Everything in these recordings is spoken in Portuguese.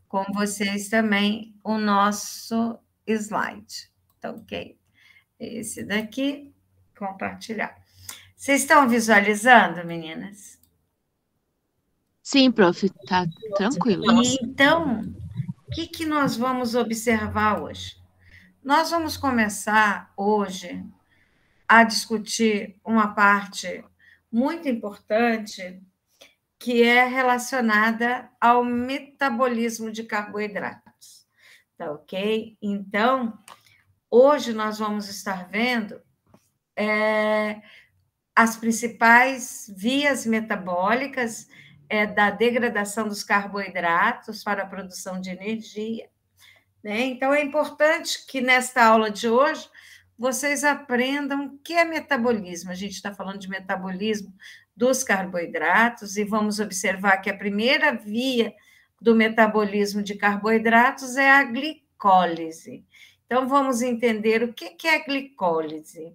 com vocês também o nosso slide. Tá ok? Esse daqui, compartilhar. Vocês estão visualizando, meninas? Sim, prof, tá tranquilo. Então, o que nós vamos observar hoje? Nós vamos começar hoje a discutir uma parte muito importante que é relacionada ao metabolismo de carboidratos. Tá ok? Então, hoje nós vamos estar vendo as principais vias metabólicas da degradação dos carboidratos para a produção de energia. Né? Então, é importante que nesta aula de hoje vocês aprendam o que é metabolismo. A gente está falando de metabolismo dos carboidratos e vamos observar que a primeira via do metabolismo de carboidratos é a glicólise. Então, vamos entender o que é a glicólise.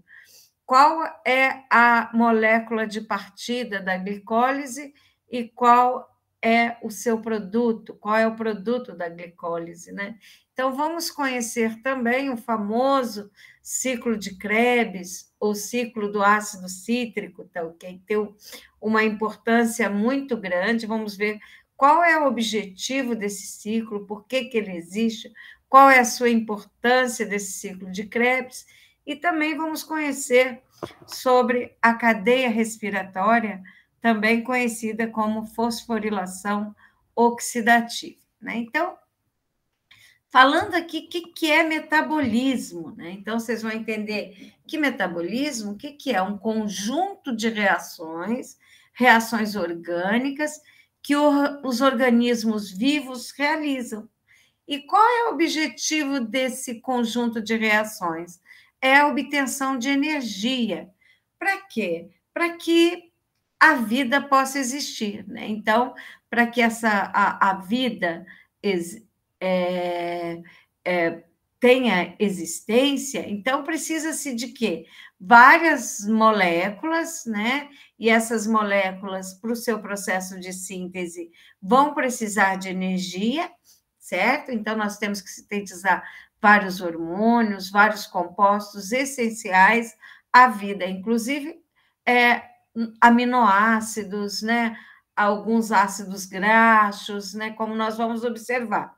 Qual é a molécula de partida da glicólise e qual é o seu produto, qual é o produto da glicólise, né? Então, vamos conhecer também o famoso ciclo de Krebs, ou ciclo do ácido cítrico, tá, que tem uma importância muito grande. Vamos ver qual é o objetivo desse ciclo, por que ele existe, qual é a sua importância desse ciclo de Krebs, e também vamos conhecer sobre a cadeia respiratória, também conhecida como fosforilação oxidativa. Né? Então, falando aqui o que é metabolismo, né? Então, vocês vão entender que metabolismo, o que é? Um conjunto de reações, reações orgânicas, que os organismos vivos realizam. E qual é o objetivo desse conjunto de reações? É a obtenção de energia. Para quê? Para que a vida possa existir. Né? Então, para que a vida é, tenha existência, então precisa-se de quê? Várias moléculas, né? E essas moléculas, para o seu processo de síntese, vão precisar de energia, certo? Então, nós temos que sintetizar vários hormônios, vários compostos essenciais à vida, inclusive aminoácidos, né? Alguns ácidos graxos, né? Como nós vamos observar.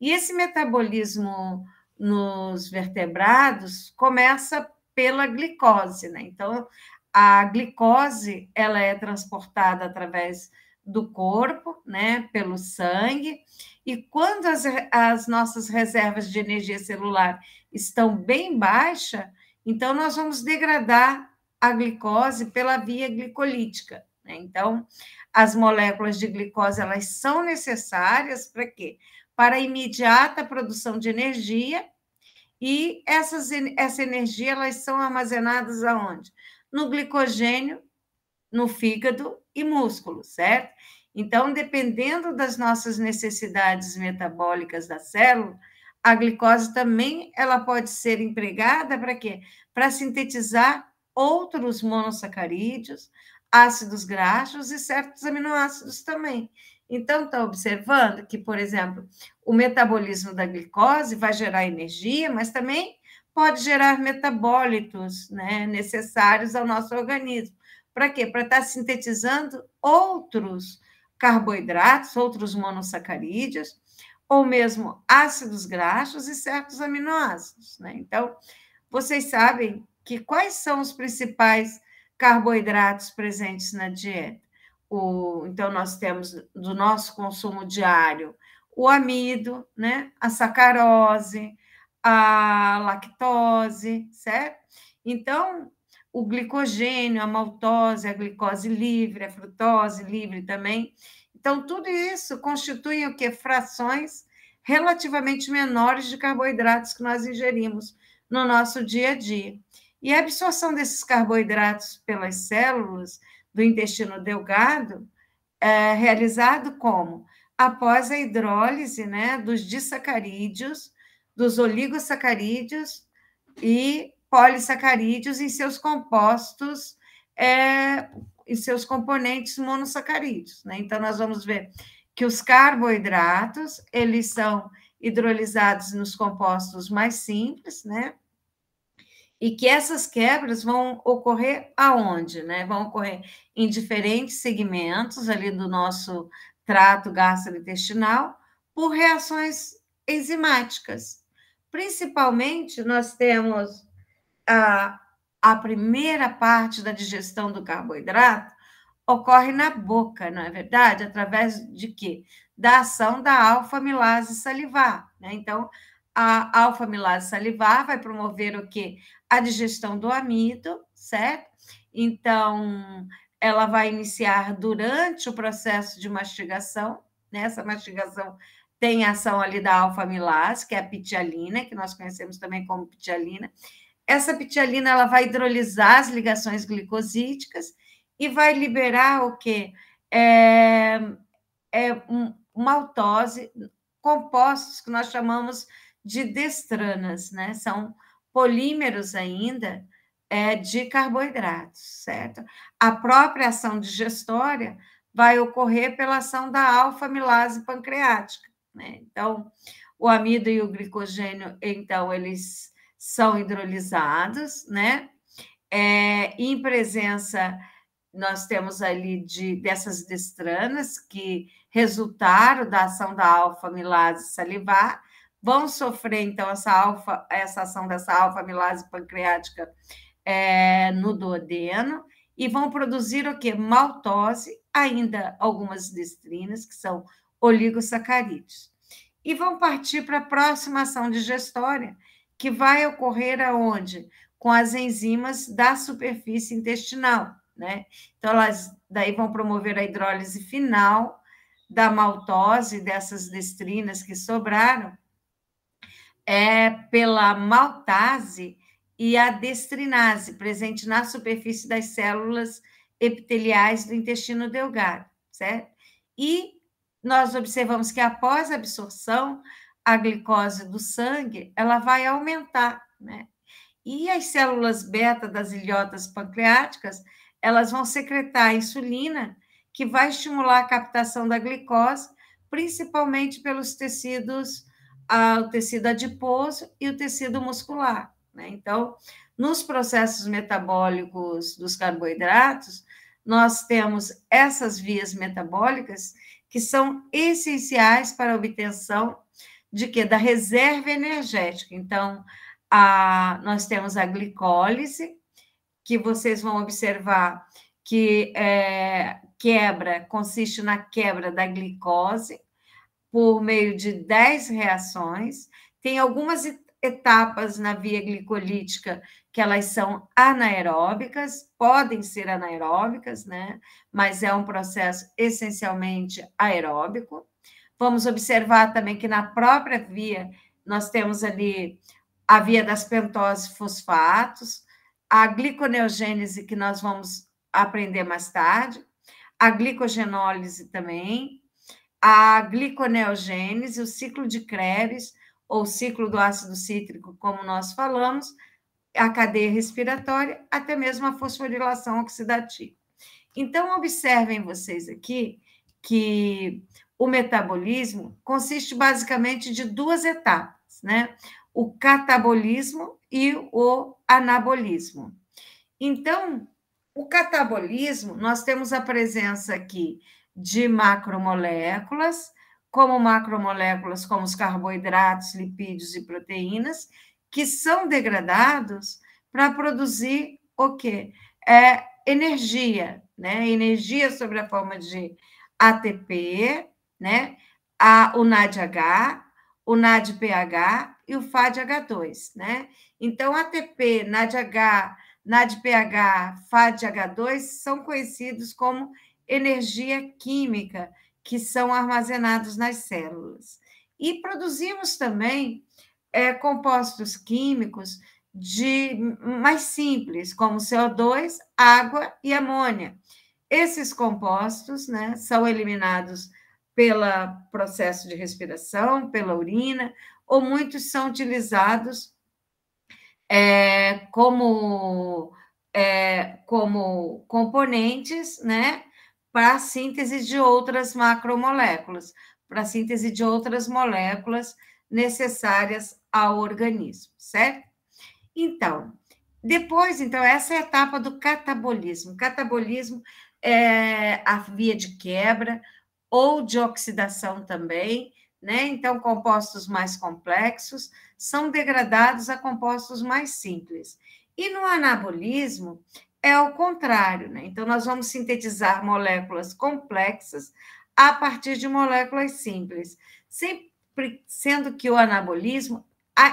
E esse metabolismo nos vertebrados começa pela glicose, né? Então, a glicose ela é transportada através do corpo, né? Pelo sangue, e quando as nossas reservas de energia celular estão bem baixas, então nós vamos degradar a glicose pela via glicolítica. Né? Então, as moléculas de glicose elas são necessárias para quê? Para a imediata produção de energia, e essa energia elas são armazenadas aonde? No glicogênio, no fígado e músculo, certo? Então, dependendo das nossas necessidades metabólicas da célula, a glicose também ela pode ser empregada para quê? Para sintetizar outros monossacarídeos, ácidos graxos e certos aminoácidos também. Então, está observando que, por exemplo, o metabolismo da glicose vai gerar energia, mas também pode gerar metabólitos, né, necessários ao nosso organismo. Para quê? Para estar sintetizando outros carboidratos, outros monossacarídeos, ou mesmo ácidos graxos e certos aminoácidos. Né? Então, vocês sabem que quais são os principais carboidratos presentes na dieta? Então, nós temos do nosso consumo diário o amido, né? A sacarose, a lactose, certo? Então, o glicogênio, a maltose, a glicose livre, a frutose livre também. Então, tudo isso constitui o quê? Frações relativamente menores de carboidratos que nós ingerimos no nosso dia a dia. E a absorção desses carboidratos pelas células do intestino delgado é realizado como? Após a hidrólise, né, dos disacarídeos, dos oligosacarídeos e polissacarídeos em seus compostos, em seus componentes monossacarídeos. Né? Então, nós vamos ver que os carboidratos, eles são hidrolisados nos compostos mais simples, né? E que essas quebras vão ocorrer aonde, né? Vão ocorrer em diferentes segmentos ali do nosso trato gastrointestinal por reações enzimáticas. Principalmente, nós temos a primeira parte da digestão do carboidrato ocorre na boca, não é verdade? Através de quê? Da ação da alfa-amilase salivar, né? Então, a alfa-amilase salivar vai promover o quê? A digestão do amido, certo? Então, ela vai iniciar durante o processo de mastigação, né? Essa mastigação tem ação ali da alfa-amilase, que é a pitialina, que nós conhecemos também como pitialina. Essa pitialina ela vai hidrolisar as ligações glicosídicas e vai liberar o quê? Maltose, compostos que nós chamamos de destranas, né? São polímeros ainda de carboidratos, certo? A própria ação digestória vai ocorrer pela ação da alfa-amilase pancreática, né? Então, o amido e o glicogênio, então, eles são hidrolisados, né? Em presença, nós temos ali dessas destranas que resultaram da ação da alfa-amilase salivar, vão sofrer, então, essa ação dessa alfa-amilase pancreática no duodeno e vão produzir o quê? Maltose, ainda algumas destrinas, que são oligosacarídeos. E vão partir para a próxima ação digestória, que vai ocorrer aonde? Com as enzimas da superfície intestinal, né? Então, elas daí vão promover a hidrólise final da maltose, dessas destrinas que sobraram, pela maltase e a destrinase, presente na superfície das células epiteliais do intestino delgado, certo? E nós observamos que após a absorção, a glicose do sangue, ela vai aumentar, né? E as células beta das ilhotas pancreáticas, elas vão secretar a insulina, que vai estimular a captação da glicose, principalmente pelos tecidos, o tecido adiposo e o tecido muscular, né? Então, nos processos metabólicos dos carboidratos, nós temos essas vias metabólicas que são essenciais para a obtenção de quê? Da reserva energética. Então, nós temos a glicólise, que vocês vão observar que consiste na quebra da glicose por meio de 10 reações. Tem algumas etapas na via glicolítica que elas são anaeróbicas, podem ser anaeróbicas, né? Mas é um processo essencialmente aeróbico. Vamos observar também que na própria via nós temos ali a via das pentose fosfatos, a gliconeogênese, que nós vamos aprender mais tarde, a glicogenólise também, a gliconeogênese, o ciclo de Krebs, ou ciclo do ácido cítrico, como nós falamos, a cadeia respiratória, até mesmo a fosforilação oxidativa. Então, observem vocês aqui que o metabolismo consiste basicamente de duas etapas, né? O catabolismo e o anabolismo. Então, o catabolismo, nós temos a presença aqui de macromoléculas, como os carboidratos, lipídios e proteínas, que são degradados para produzir o quê? Energia, né? Energia sob a forma de ATP, né? O NADH, o NADPH e o FADH2, né? Então, ATP, NADH, NADPH, FADH2 são conhecidos como energia química, que são armazenados nas células. E produzimos também compostos químicos mais simples, como CO2, água e amônia. Esses compostos, né, são eliminados pelo processo de respiração, pela urina, ou muitos são utilizados como componentes, né, para a síntese de outras macromoléculas, para a síntese de outras moléculas necessárias ao organismo, certo? Então, depois, então, essa é a etapa do catabolismo. Catabolismo é a via de quebra ou de oxidação também, né? Então, compostos mais complexos são degradados a compostos mais simples. E no anabolismo é o contrário, né? Então, nós vamos sintetizar moléculas complexas a partir de moléculas simples, sempre sendo que o anabolismo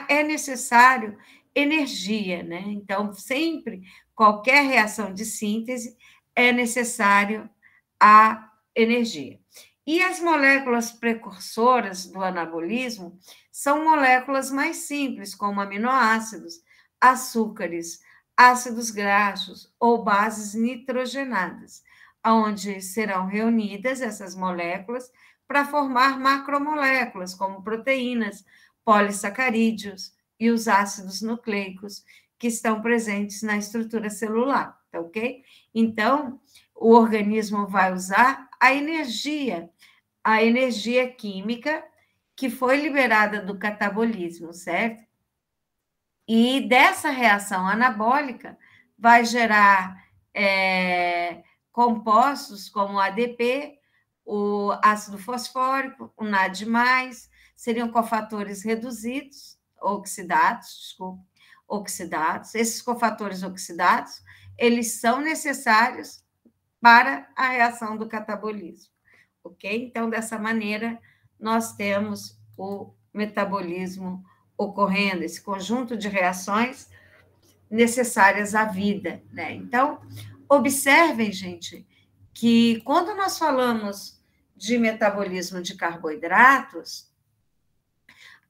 é necessário energia, né? Então, sempre, qualquer reação de síntese é necessário a energia. E as moléculas precursoras do anabolismo são moléculas mais simples, como aminoácidos, açúcares, ácidos graxos ou bases nitrogenadas, onde serão reunidas essas moléculas para formar macromoléculas, como proteínas, polissacarídeos e os ácidos nucleicos que estão presentes na estrutura celular, tá ok? Então, o organismo vai usar a energia química que foi liberada do catabolismo, certo? E dessa reação anabólica vai gerar compostos como o ADP, o ácido fosfórico, o NAD+, seriam cofatores reduzidos, oxidados. Esses cofatores oxidados, eles são necessários para a reação do catabolismo, ok? Então, dessa maneira, nós temos o metabolismo ocorrendo, esse conjunto de reações necessárias à vida, né? Então, observem, gente, que quando nós falamos de metabolismo de carboidratos,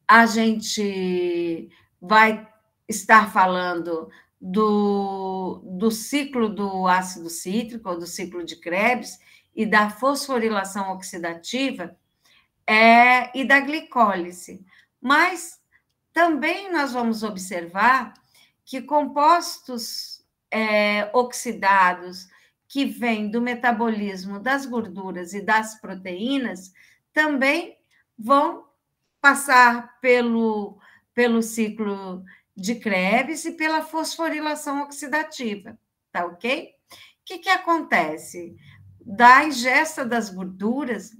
a gente vai estar falando do ciclo do ácido cítrico, ou do ciclo de Krebs, e da fosforilação oxidativa e da glicólise. Mas também nós vamos observar que compostos oxidados que vêm do metabolismo das gorduras e das proteínas também vão passar pelo ciclo de Krebs e pela fosforilação oxidativa, tá ok? O que acontece? Da ingesta das gorduras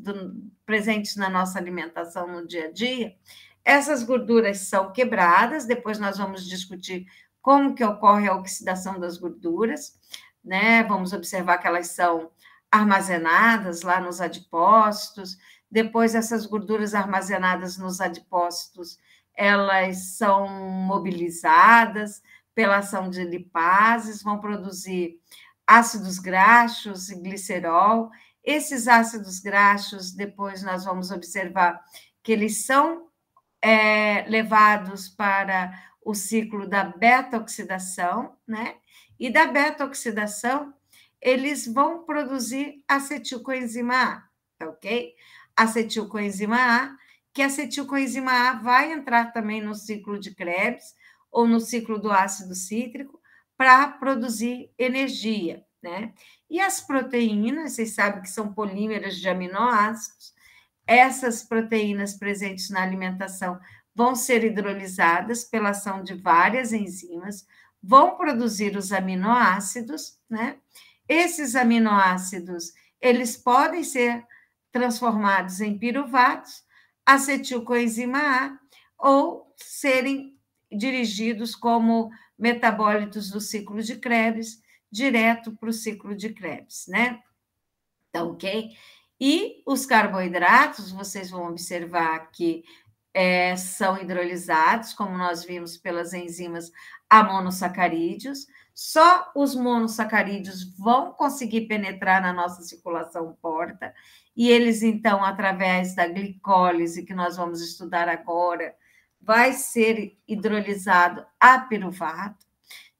presentes na nossa alimentação no dia a dia, essas gorduras são quebradas, depois nós vamos discutir como que ocorre a oxidação das gorduras, né? Vamos observar que elas são armazenadas lá nos adipócitos, depois essas gorduras armazenadas nos adipócitos, elas são mobilizadas pela ação de lipases, vão produzir ácidos graxos e glicerol. Esses ácidos graxos, depois nós vamos observar que eles são levados para o ciclo da beta-oxidação, né? E da beta-oxidação, eles vão produzir acetilcoenzima A, tá ok? Acetilcoenzima A, que a acetilcoenzima A vai entrar também no ciclo de Krebs ou no ciclo do ácido cítrico para produzir energia, né? E as proteínas, vocês sabem que são polímeros de aminoácidos, essas proteínas presentes na alimentação vão ser hidrolisadas pela ação de várias enzimas, vão produzir os aminoácidos, né? Esses aminoácidos, eles podem ser transformados em piruvatos, acetilcoenzima A, ou serem dirigidos como metabólitos do ciclo de Krebs, direto para o ciclo de Krebs, né? Tá ok? E os carboidratos, vocês vão observar que são hidrolisados, como nós vimos pelas enzimas amonossacarídeos. Só os monossacarídeos vão conseguir penetrar na nossa circulação porta, e eles, então, através da glicólise, que nós vamos estudar agora, vai ser hidrolisado a piruvato.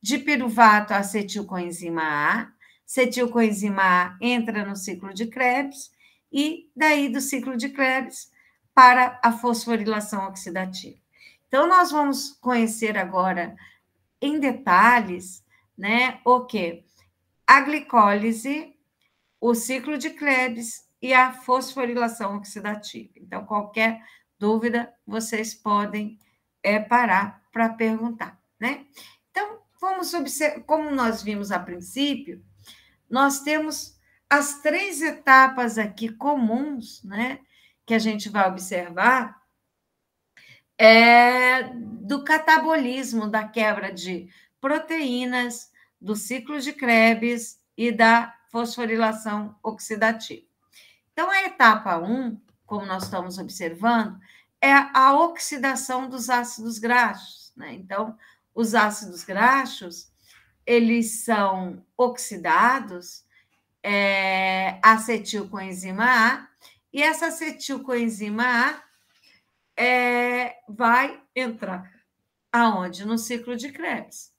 De piruvato a acetilcoenzima A. Acetilcoenzima A entra no ciclo de Krebs, e daí do ciclo de Krebs para a fosforilação oxidativa. Então, nós vamos conhecer agora em detalhes, né, o que? A glicólise, o ciclo de Krebs e a fosforilação oxidativa. Então, qualquer dúvida, vocês podem parar para perguntar, né? Então, vamos observar, como nós vimos a princípio, nós temos as 3 etapas aqui comuns, né, que a gente vai observar, do catabolismo, da quebra de proteínas, do ciclo de Krebs e da fosforilação oxidativa. Então, a etapa 1, como nós estamos observando, é a oxidação dos ácidos graxos, né? Então, os ácidos graxos, eles são oxidados, acetilcoenzima A, e essa acetilcoenzima A vai entrar aonde? No ciclo de Krebs.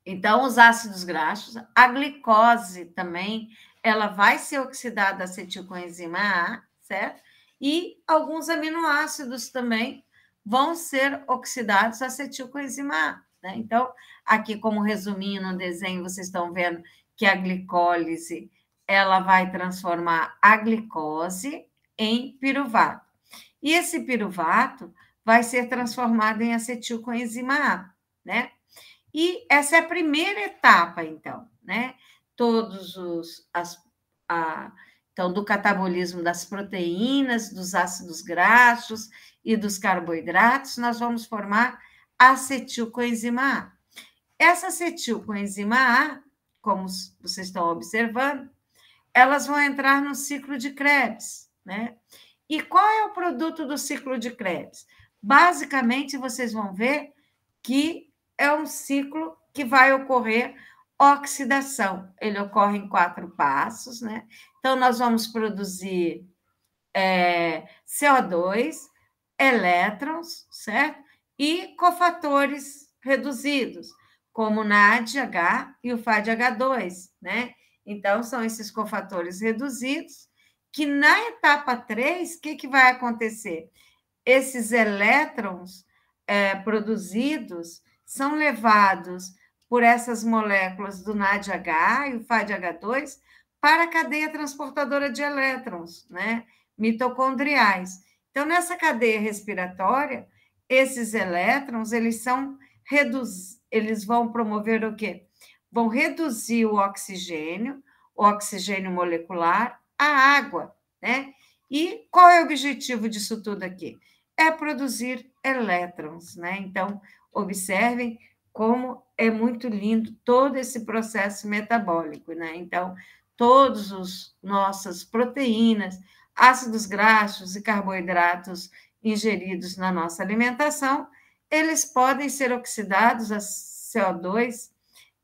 Então, os ácidos graxos, a glicose também, ela vai ser oxidada a acetilcoenzima A, certo? E alguns aminoácidos também vão ser oxidados a acetilcoenzima A, né? Então, aqui como resuminho no desenho, vocês estão vendo que a glicólise, ela vai transformar a glicose em piruvato. E esse piruvato vai ser transformado em acetilcoenzima A, né? E essa é a primeira etapa, então, né? Então, do catabolismo das proteínas, dos ácidos graxos e dos carboidratos, nós vamos formar acetilcoenzima A. Essa acetilcoenzima A, como vocês estão observando, elas vão entrar no ciclo de Krebs, né? E qual é o produto do ciclo de Krebs? Basicamente, vocês vão ver que é um ciclo que vai ocorrer oxidação. Ele ocorre em 4 passos, né? Então, nós vamos produzir CO2, elétrons, certo? E cofatores reduzidos, como o NADH e o FADH2, né? Então, são esses cofatores reduzidos que na etapa 3, o que vai acontecer? Esses elétrons produzidos são levados por essas moléculas do NADH e o FADH2 para a cadeia transportadora de elétrons, né? Mitocondriais. Então, nessa cadeia respiratória, esses elétrons, eles vão promover o quê? Vão reduzir o oxigênio molecular, a água, né? E qual é o objetivo disso tudo aqui? É produzir elétrons, né? Então, observem como é muito lindo todo esse processo metabólico, né? Então, todas as nossas proteínas, ácidos graxos e carboidratos ingeridos na nossa alimentação, eles podem ser oxidados a CO2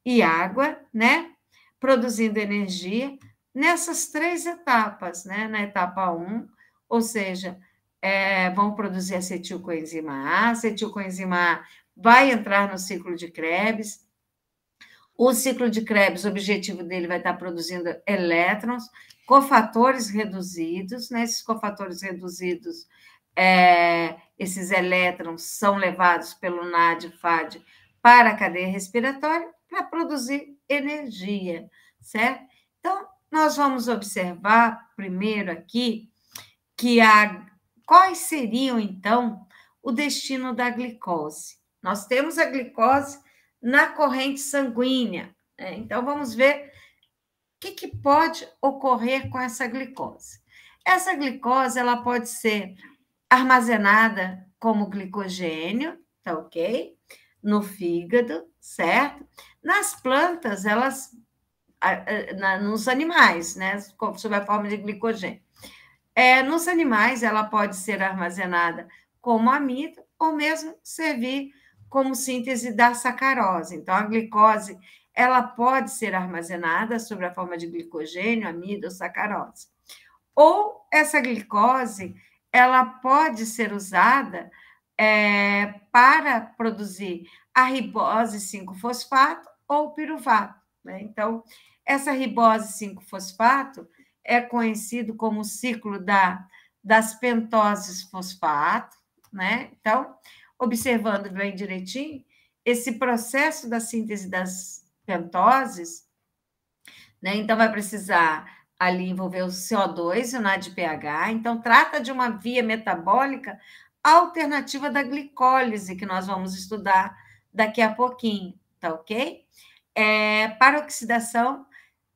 e água, né? Produzindo energia nessas 3 etapas, né? Na etapa 1, ou seja, vão produzir acetilcoenzima A, acetilcoenzima A vai entrar no ciclo de Krebs. O ciclo de Krebs, o objetivo dele vai estar produzindo elétrons, cofatores reduzidos, né? Esses cofatores reduzidos, esses elétrons são levados pelo NAD e FAD para a cadeia respiratória para produzir energia, certo? Então, nós vamos observar primeiro aqui que quais seriam, então, o destino da glicose. Nós temos a glicose na corrente sanguínea, né? Então, vamos ver o que pode ocorrer com essa glicose. Essa glicose, ela pode ser armazenada como glicogênio, tá ok? No fígado, certo? Nas plantas, nos animais, né? Sob a forma de glicogênio. Nos animais, ela pode ser armazenada como amido ou mesmo servir como síntese da sacarose. Então, a glicose, ela pode ser armazenada sob a forma de glicogênio, amido ou sacarose. Ou essa glicose, ela pode ser usada para produzir a ribose 5-fosfato ou piruvato, né? Então, essa ribose 5-fosfato é conhecido como o ciclo das pentoses fosfato, né? Então, observando bem direitinho, esse processo da síntese das pentoses né? Então, vai precisar ali envolver o CO2 e o NADPH. Então, trata de uma via metabólica alternativa da glicólise, que nós vamos estudar daqui a pouquinho, tá ok? Para oxidação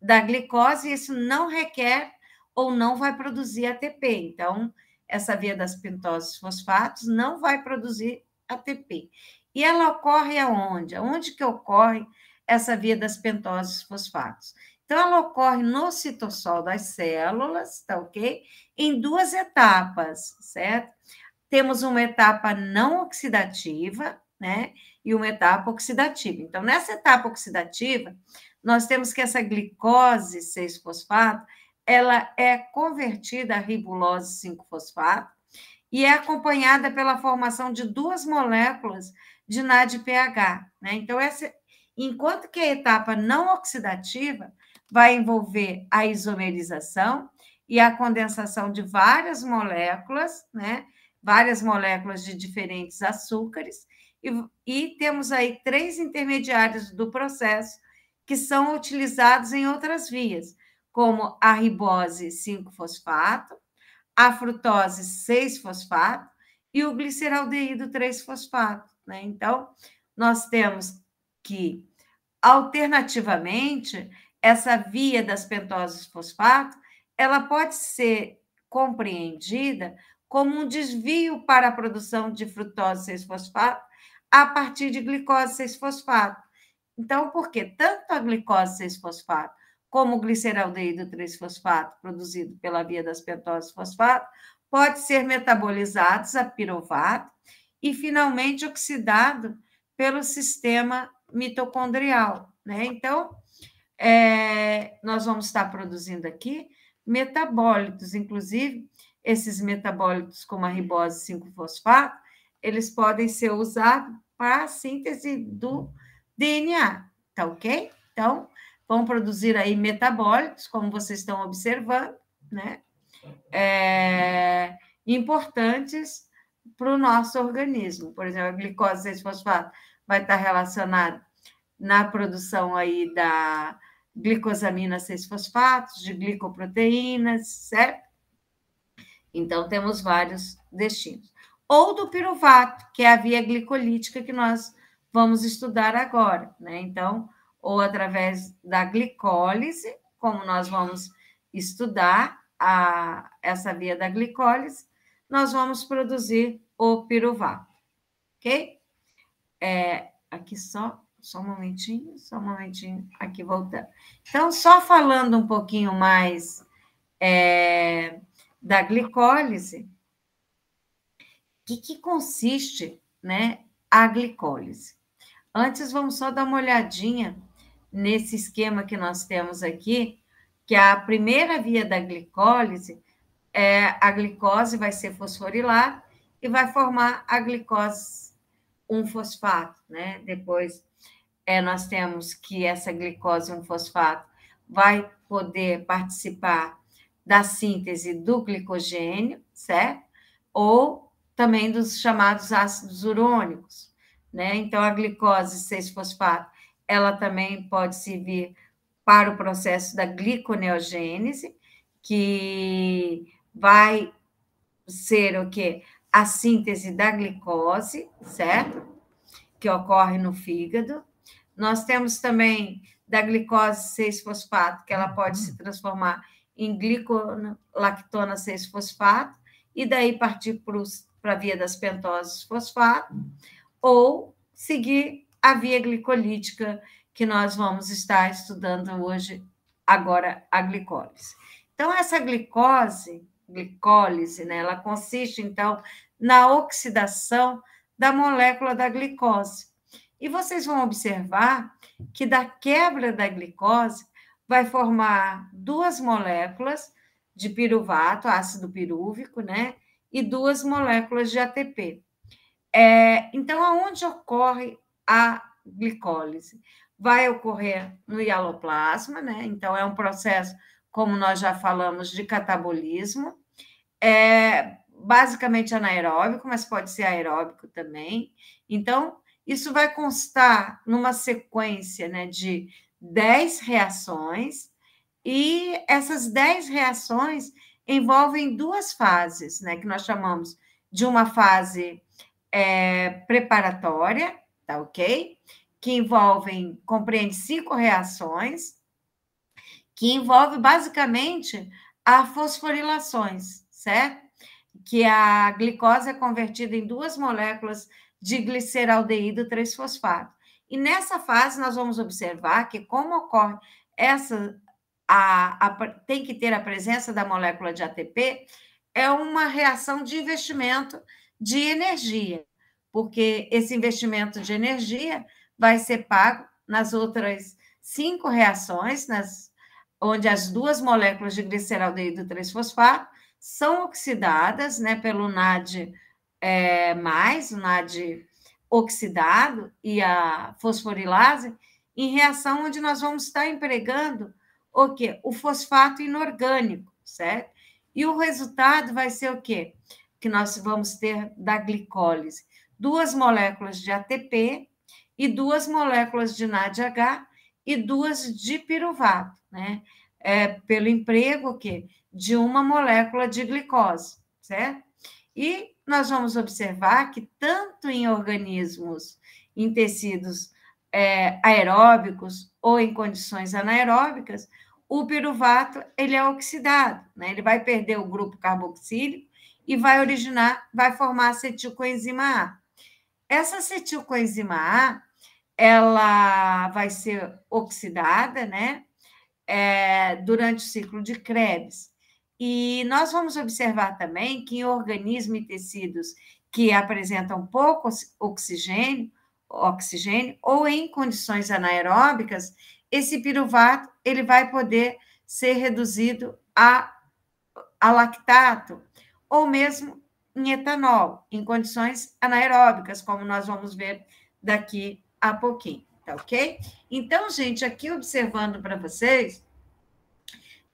da glicose, isso não requer ou não vai produzir ATP. Então, essa via das pentoses fosfatos não vai produzir ATP. E ela ocorre aonde? Aonde que ocorre essa via das pentoses fosfatos? Então, ela ocorre no citossol das células, tá ok? Em duas etapas, certo? Temos uma etapa não oxidativa, né? E uma etapa oxidativa. Então, nessa etapa oxidativa, nós temos que essa glicose 6-fosfato, ela é convertida a ribulose 5-fosfato e é acompanhada pela formação de duas moléculas de NADPH, né? Então, enquanto que a etapa não oxidativa vai envolver a isomerização e a condensação de várias moléculas, né? Várias moléculas de diferentes açúcares, e temos aí 3 intermediários do processo que são utilizados em outras vias, como a ribose 5-fosfato, a frutose 6-fosfato e o gliceraldeído 3-fosfato, né? Então, nós temos que, alternativamente, essa via das pentoses fosfato, ela pode ser compreendida como um desvio para a produção de frutose 6-fosfato a partir de glicose 6-fosfato. Então, por quê? Tanto a glicose 6-fosfato como o gliceraldeído 3-fosfato, produzido pela via das pentoses fosfato, pode ser metabolizados a piruvato e, finalmente, oxidado pelo sistema mitocondrial, né? Então, nós vamos estar produzindo aqui metabólitos, inclusive, esses metabólitos, como a ribose 5-fosfato, eles podem ser usados para a síntese do DNA, tá ok? Então, vão produzir aí metabólitos, como vocês estão observando, né? Importantes para o nosso organismo. Por exemplo, a glicose 6-fosfato vai estar relacionada na produção aí da glicosamina 6-fosfatos, de glicoproteínas, certo? Então, temos vários destinos. Ou do piruvato, que é a via glicolítica que nós vamos estudar agora, né? Então, ou através da glicólise, como nós vamos estudar essa via da glicólise, nós vamos produzir o piruvato, ok? Aqui só um momentinho, aqui voltando. Então, só falando um pouquinho mais da glicólise, o que consiste, né, a glicólise? Antes, vamos só dar uma olhadinha nesse esquema que nós temos aqui, que a primeira via da glicólise a glicose vai ser fosforilada e vai formar a glicose 1-fosfato, né? Depois, nós temos que essa glicose 1-fosfato vai poder participar da síntese do glicogênio, certo? Ou também dos chamados ácidos urônicos, né? Então, a glicose 6-fosfato, ela também pode servir para o processo da gliconeogênese, que vai ser o quê? A síntese da glicose, certo? Que ocorre no fígado. Nós temos também da glicose 6-fosfato, que ela pode se transformar em glicolactona 6-fosfato, e daí partir para a via das pentoses fosfato, ou seguir a via glicolítica, que nós vamos estar estudando hoje, agora, a glicólise. Então, essa glicólise, né, ela consiste, então, na oxidação da molécula da glicose. E vocês vão observar que da quebra da glicose vai formar duas moléculas de piruvato, ácido pirúvico, né? E duas moléculas de ATP. Então, aonde ocorre a glicólise? Vai ocorrer no hialoplasma, né? Então, é um processo, como nós já falamos, de catabolismo. Basicamente anaeróbico, mas pode ser aeróbico também. Então, isso vai constar numa sequência, né, de 10 reações, E essas 10 reações envolvem duas fases, né, que nós chamamos de uma fase preparatória, tá ok? Que compreende 5 reações, que envolve basicamente a fosforilações, certo? Que a glicose é convertida em 2 moléculas de gliceraldeído 3-fosfato. E nessa fase nós vamos observar que como ocorre tem que ter a presença da molécula de ATP, é uma reação de investimento de energia, porque esse investimento de energia vai ser pago nas outras 5 reações, onde as 2 moléculas de gliceraldeído 3-fosfato são oxidadas, né, pelo NAD+, o NAD oxidado e a fosforilase, em reação onde nós vamos estar empregando o quê? O fosfato inorgânico, certo? E o resultado vai ser o quê? Que nós vamos ter da glicólise 2 moléculas de ATP e 2 moléculas de NADH e 2 de piruvato, né? Pelo emprego o quê? De uma molécula de glicose, certo? E nós vamos observar que tanto em organismos, em tecidos aeróbicos ou em condições anaeróbicas, o piruvato ele é oxidado, né? Ele vai perder o grupo carboxílico e vai formar acetilcoenzima A. Essa acetilcoenzima A, ela vai ser oxidada, né? Durante o ciclo de Krebs. E nós vamos observar também que em organismos e tecidos que apresentam pouco oxigênio ou em condições anaeróbicas, esse piruvato ele vai poder ser reduzido a lactato, ou mesmo em etanol, em condições anaeróbicas, como nós vamos ver daqui a pouquinho, tá ok? Então, gente, aqui observando para vocês,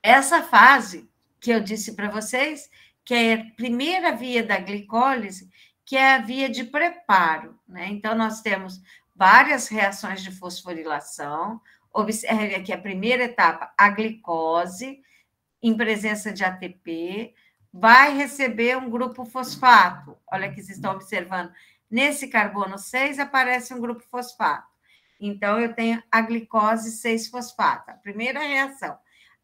essa fase que eu disse para vocês, que é a primeira via da glicólise, que é a via de preparo, né? Então, nós temos várias reações de fosforilação. Observe aqui a primeira etapa, a glicose, em presença de ATP, vai receber um grupo fosfato. Olha aqui, vocês estão observando. Nesse carbono 6 aparece um grupo fosfato. Então, eu tenho a glicose 6-fosfato, a primeira reação.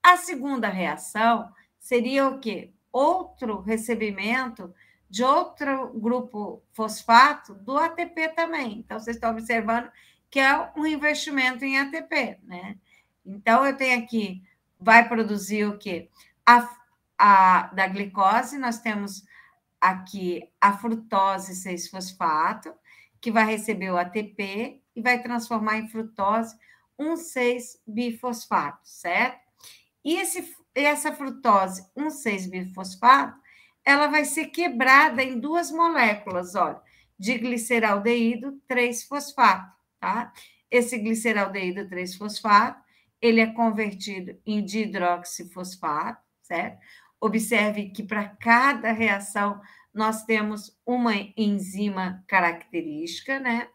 A segunda reação seria o quê? Outro recebimento de outro grupo fosfato do ATP também. Então, vocês estão observando que é um investimento em ATP, né? Então, eu tenho aqui, vai produzir o quê? Da glicose, nós temos aqui a frutose 6-fosfato, que vai receber o ATP e vai transformar em frutose 1,6-bifosfato, certo? E essa frutose 1,6-bifosfato, ela vai ser quebrada em 2 moléculas, olha, de gliceraldeído 3-fosfato, tá? Esse gliceraldeído 3-fosfato, ele é convertido em dihidroxifosfato, certo? Observe que para cada reação nós temos uma enzima característica, né?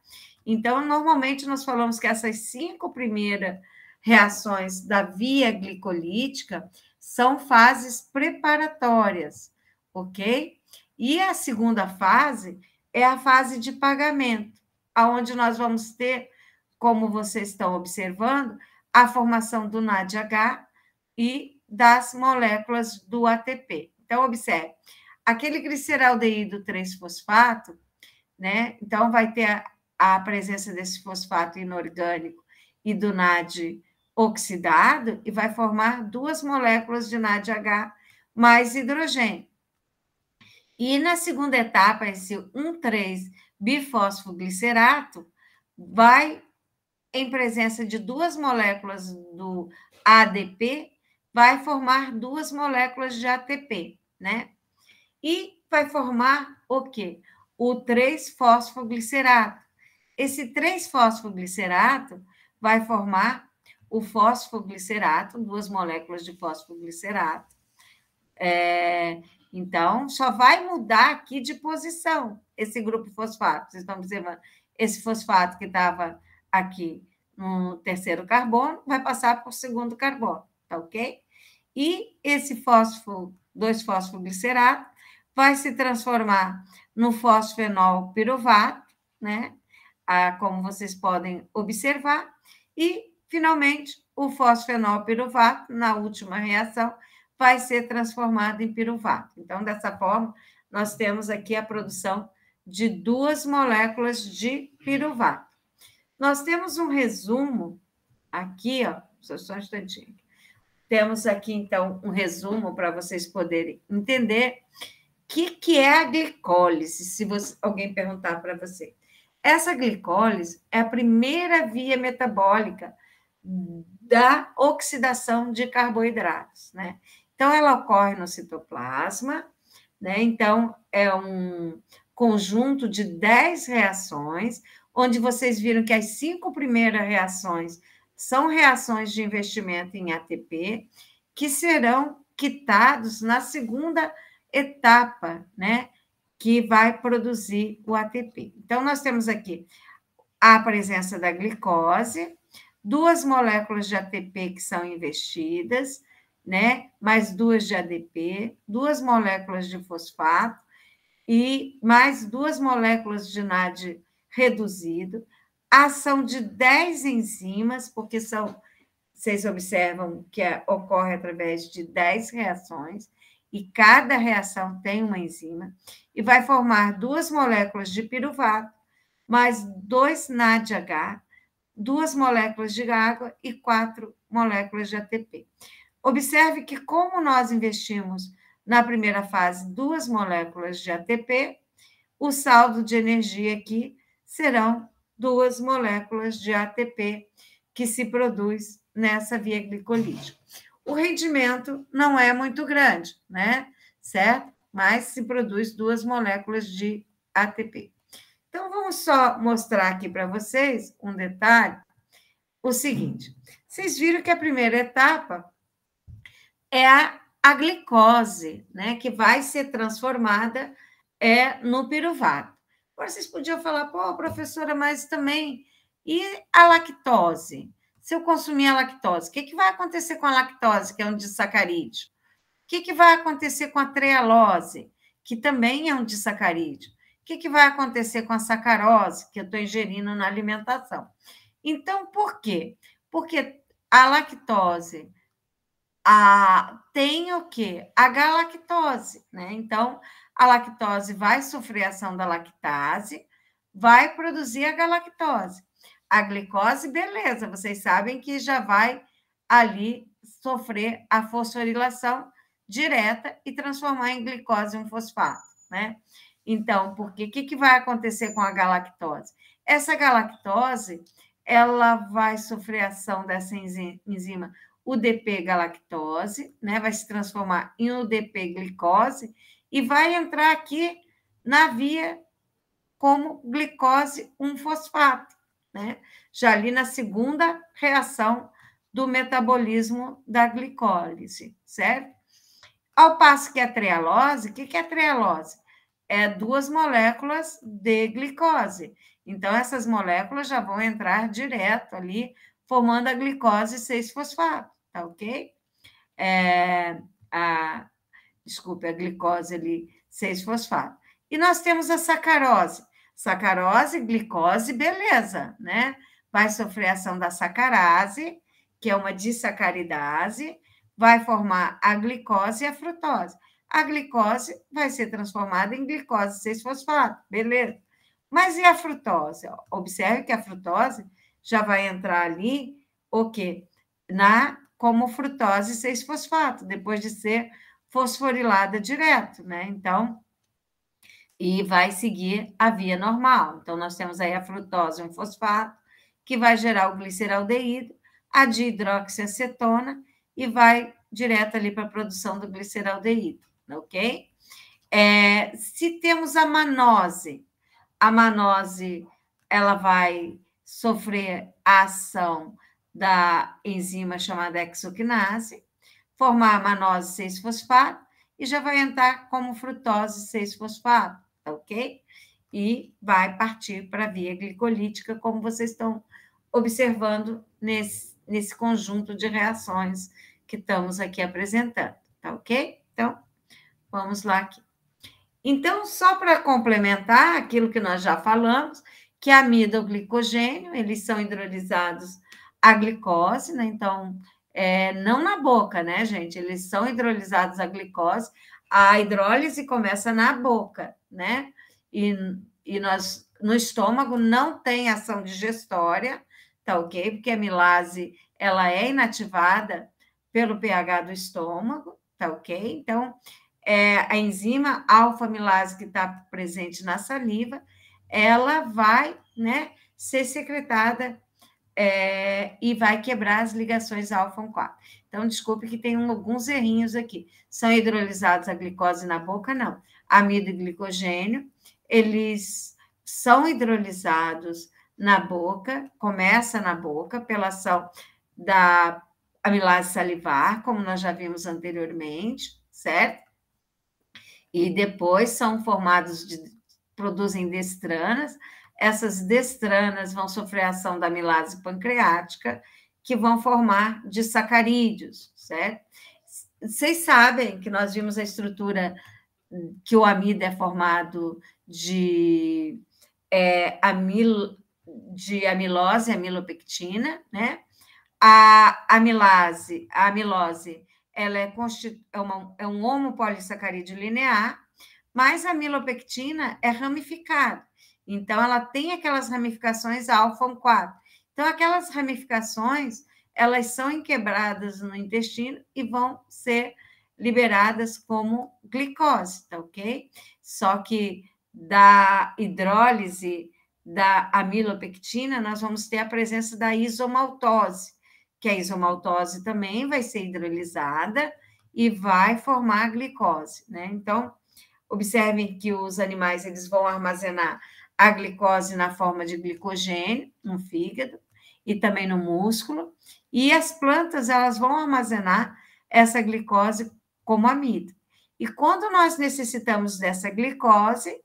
Então, normalmente nós falamos que essas 5 primeiras reações da via glicolítica são fases preparatórias, ok? E a segunda fase é a fase de pagamento, aonde nós vamos ter, como vocês estão observando, a formação do NADH e das moléculas do ATP. Então, observe, aquele gliceraldeído 3-fosfato, né? Então, vai ter a presença desse fosfato inorgânico e do NAD oxidado e vai formar 2 moléculas de NADH mais hidrogênio. E na segunda etapa, esse 1,3-bifosfoglicerato vai, em presença de 2 moléculas do ADP, vai formar 2 moléculas de ATP, né? E vai formar o quê? O 3-fosfoglicerato. Esse 3-fosfoglicerato vai formar o fosfoglicerato, 2 moléculas de fosfoglicerato. Então, só vai mudar aqui de posição esse grupo fosfato. Vocês estão observando? Esse fosfato que estava aqui no terceiro carbono vai passar para o segundo carbono, tá ok? E esse fósforo, 2-fosfoglicerato, vai se transformar no fosfenol piruvato, né? Como vocês podem observar, e, finalmente, o fosfenol piruvato, na última reação, vai ser transformado em piruvato. Então, dessa forma, nós temos aqui a produção de 2 moléculas de piruvato. Nós temos um resumo aqui, ó, só um instantinho. Temos aqui, então, um resumo para vocês poderem entender o que é a glicólise, se alguém perguntar para você. Essa glicólise é a primeira via metabólica da oxidação de carboidratos, né? Então, ela ocorre no citoplasma, né? Então, é um conjunto de 10 reações, onde vocês viram que as 5 primeiras reações são reações de investimento em ATP, que serão quitados na segunda etapa, né? Que vai produzir o ATP. Então, nós temos aqui a presença da glicose, 2 moléculas de ATP que são investidas, né? Mais 2 de ADP, 2 moléculas de fosfato e mais 2 moléculas de NAD reduzido, ação de 10 enzimas, porque vocês observam que ocorre através de 10 reações, e cada reação tem uma enzima, e vai formar 2 moléculas de piruvato, mais 2 NADH, 2 moléculas de água e 4 moléculas de ATP. Observe que, como nós investimos na primeira fase 2 moléculas de ATP, o saldo de energia aqui serão 2 moléculas de ATP que se produz nessa via glicolítica. O rendimento não é muito grande, né? Certo? Mas se produz 2 moléculas de ATP. Então, vamos só mostrar aqui para vocês um detalhe, o seguinte. Vocês viram que a primeira etapa é a glicose, né? Que vai ser transformada no piruvato. Agora, vocês podiam falar, pô, professora, mas também... E a lactose? Se eu consumir a lactose, o que vai acontecer com a lactose, que é um disacarídeo? O que vai acontecer com a trealose, que também é um disacarídeo? O que vai acontecer com a sacarose, que eu estou ingerindo na alimentação? Então, por quê? Porque a lactose tem o quê? A galactose, né? Então, a lactose vai sofrer a ação da lactase, vai produzir a galactose. A glicose, beleza, vocês sabem que já vai ali sofrer a fosforilação direta e transformar em glicose um fosfato, né? Então, porque o que vai acontecer com a galactose? Essa galactose, ela vai sofrer a ação dessa enzima UDP-galactose, né? Vai se transformar em UDP-glicose e vai entrar aqui na via como glicose 1-fosfato, né? Já ali na segunda reação do metabolismo da glicólise, certo? Ao passo que a trealose, o que é a trealose? É 2 moléculas de glicose. Então, essas moléculas já vão entrar direto ali, formando a glicose 6-fosfato, tá ok? Desculpe, a glicose ali 6-fosfato. E nós temos a sacarose. Sacarose, glicose, beleza, né? Vai sofrer a ação da sacarase, que é uma disacaridase, vai formar a glicose e a frutose. A glicose vai ser transformada em glicose 6-fosfato, beleza. Mas e a frutose? Observe que a frutose já vai entrar ali, o quê? Como frutose 6-fosfato, depois de ser fosforilada direto, né? Então, e vai seguir a via normal. Então, nós temos aí a frutose 1-fosfato, que vai gerar o gliceraldeído, a dihidroxiacetona, e vai direto ali para a produção do gliceraldeído, ok? Se temos a manose, ela vai sofrer a ação da enzima chamada hexoquinase, formar a manose 6-fosfato e já vai entrar como frutose 6-fosfato, tá ok? E vai partir para a via glicolítica, como vocês estão observando nesse conjunto de reações que estamos aqui apresentando, tá ok? Então, vamos lá aqui. Então, só para complementar aquilo que nós já falamos, que a amida e o glicogênio, eles são hidrolizados à glicose, né? Então, não na boca, né, gente? Eles são hidrolizados à glicose. A hidrólise começa na boca, né? E nós, no estômago, não tem ação digestória, tá ok? Porque a amilase, ela é inativada pelo pH do estômago, tá ok? Então, a enzima alfa-amilase que está presente na saliva, ela vai, né, ser secretada e vai quebrar as ligações alfa-1,4. Então, desculpe que tem alguns errinhos aqui. São hidrolizados a glicose na boca? Não. Amido e glicogênio, eles são hidrolizados na boca, começa na boca pela ação da amilase salivar, como nós já vimos anteriormente, certo? E depois são formados produzem destranas. Essas destranas vão sofrer a ação da amilase pancreática, que vão formar disacarídeos, certo? Vocês sabem que nós vimos a estrutura que o amido é formado de amilose e amilopectina, né? A amilose, ela é um homopolissacarídeo linear, mas a amilopectina é ramificada. Então, ela tem aquelas ramificações alfa-1,4. Então, aquelas ramificações, elas são inquebradas no intestino e vão ser liberadas como glicose, tá ok? Só que da hidrólise da amilopectina, nós vamos ter a presença da isomaltose, que a isomaltose também vai ser hidrolisada e vai formar a glicose, né? Então, observem que os animais eles vão armazenar a glicose na forma de glicogênio no fígado e também no músculo, e as plantas elas vão armazenar essa glicose como amido. E quando nós necessitamos dessa glicose, o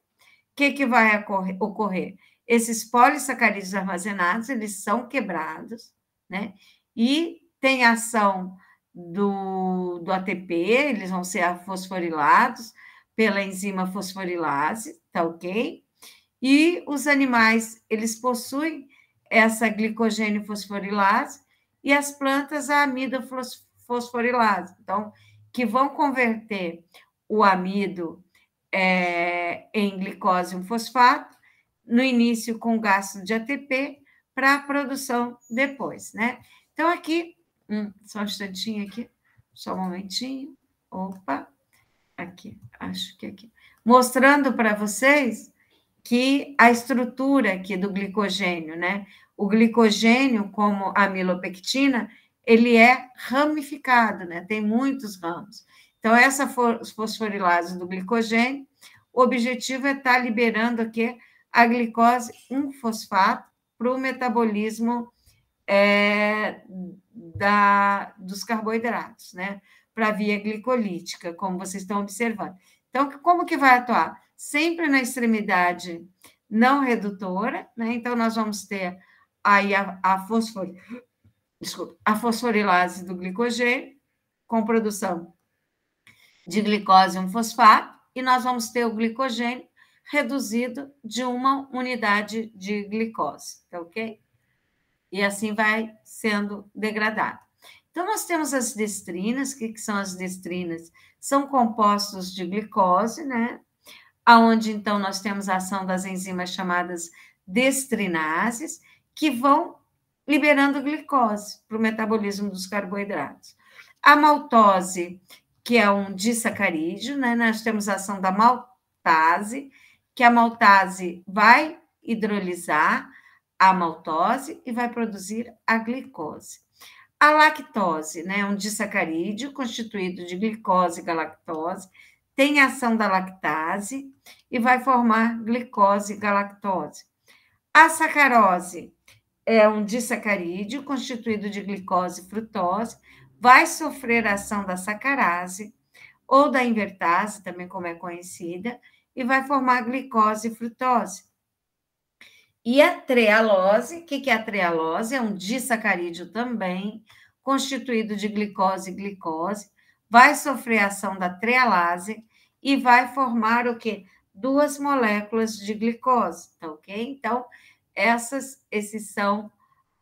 que vai ocorrer? Esses polissacarídeos armazenados, eles são quebrados, né? E tem ação do ATP, eles vão ser fosforilados pela enzima fosforilase, tá ok? E os animais, eles possuem essa glicogênio fosforilase e as plantas a amidofosforilase, então, que vão converter o amido em glicose 1-fosfato, no início com gasto de ATP, para a produção depois, né? Então, aqui, só um instantinho aqui, só um momentinho, opa, aqui, acho que aqui, mostrando para vocês que a estrutura aqui do glicogênio, né? O glicogênio, como a amilopectina, ele é ramificado, né? Tem muitos ramos. Então, essa fosforilase do glicogênio, o objetivo é estar liberando aqui a glicose 1-fosfato para o metabolismo dos carboidratos, né? Para a via glicolítica, como vocês estão observando. Então, como que vai atuar? Sempre na extremidade não redutora, né? Então, nós vamos ter aí a fosforilase do glicogênio, com produção de glicose 1-fosfato, e nós vamos ter o glicogênio reduzido de uma unidade de glicose, tá ok? E assim vai sendo degradado. Então, nós temos as destrinas. O que são as destrinas? São compostos de glicose, né? Onde, então, nós temos a ação das enzimas chamadas destrinases, que vão liberando glicose para o metabolismo dos carboidratos. A maltose, que é um disacarídeo, né? Nós temos a ação da maltase, que a maltase vai hidrolisar a maltose e vai produzir a glicose. A lactose, né, um disacarídeo constituído de glicose e galactose, tem a ação da lactase e vai formar glicose e galactose. A sacarose é um disacarídeo constituído de glicose e frutose, vai sofrer a ação da sacarase ou da invertase, também como é conhecida, e vai formar glicose e frutose. E a trealose, o que é a trealose? É um disacarídeo também, constituído de glicose e glicose, vai sofrer a ação da trialase e vai formar o quê? 2 moléculas de glicose, tá ok? Então, esses são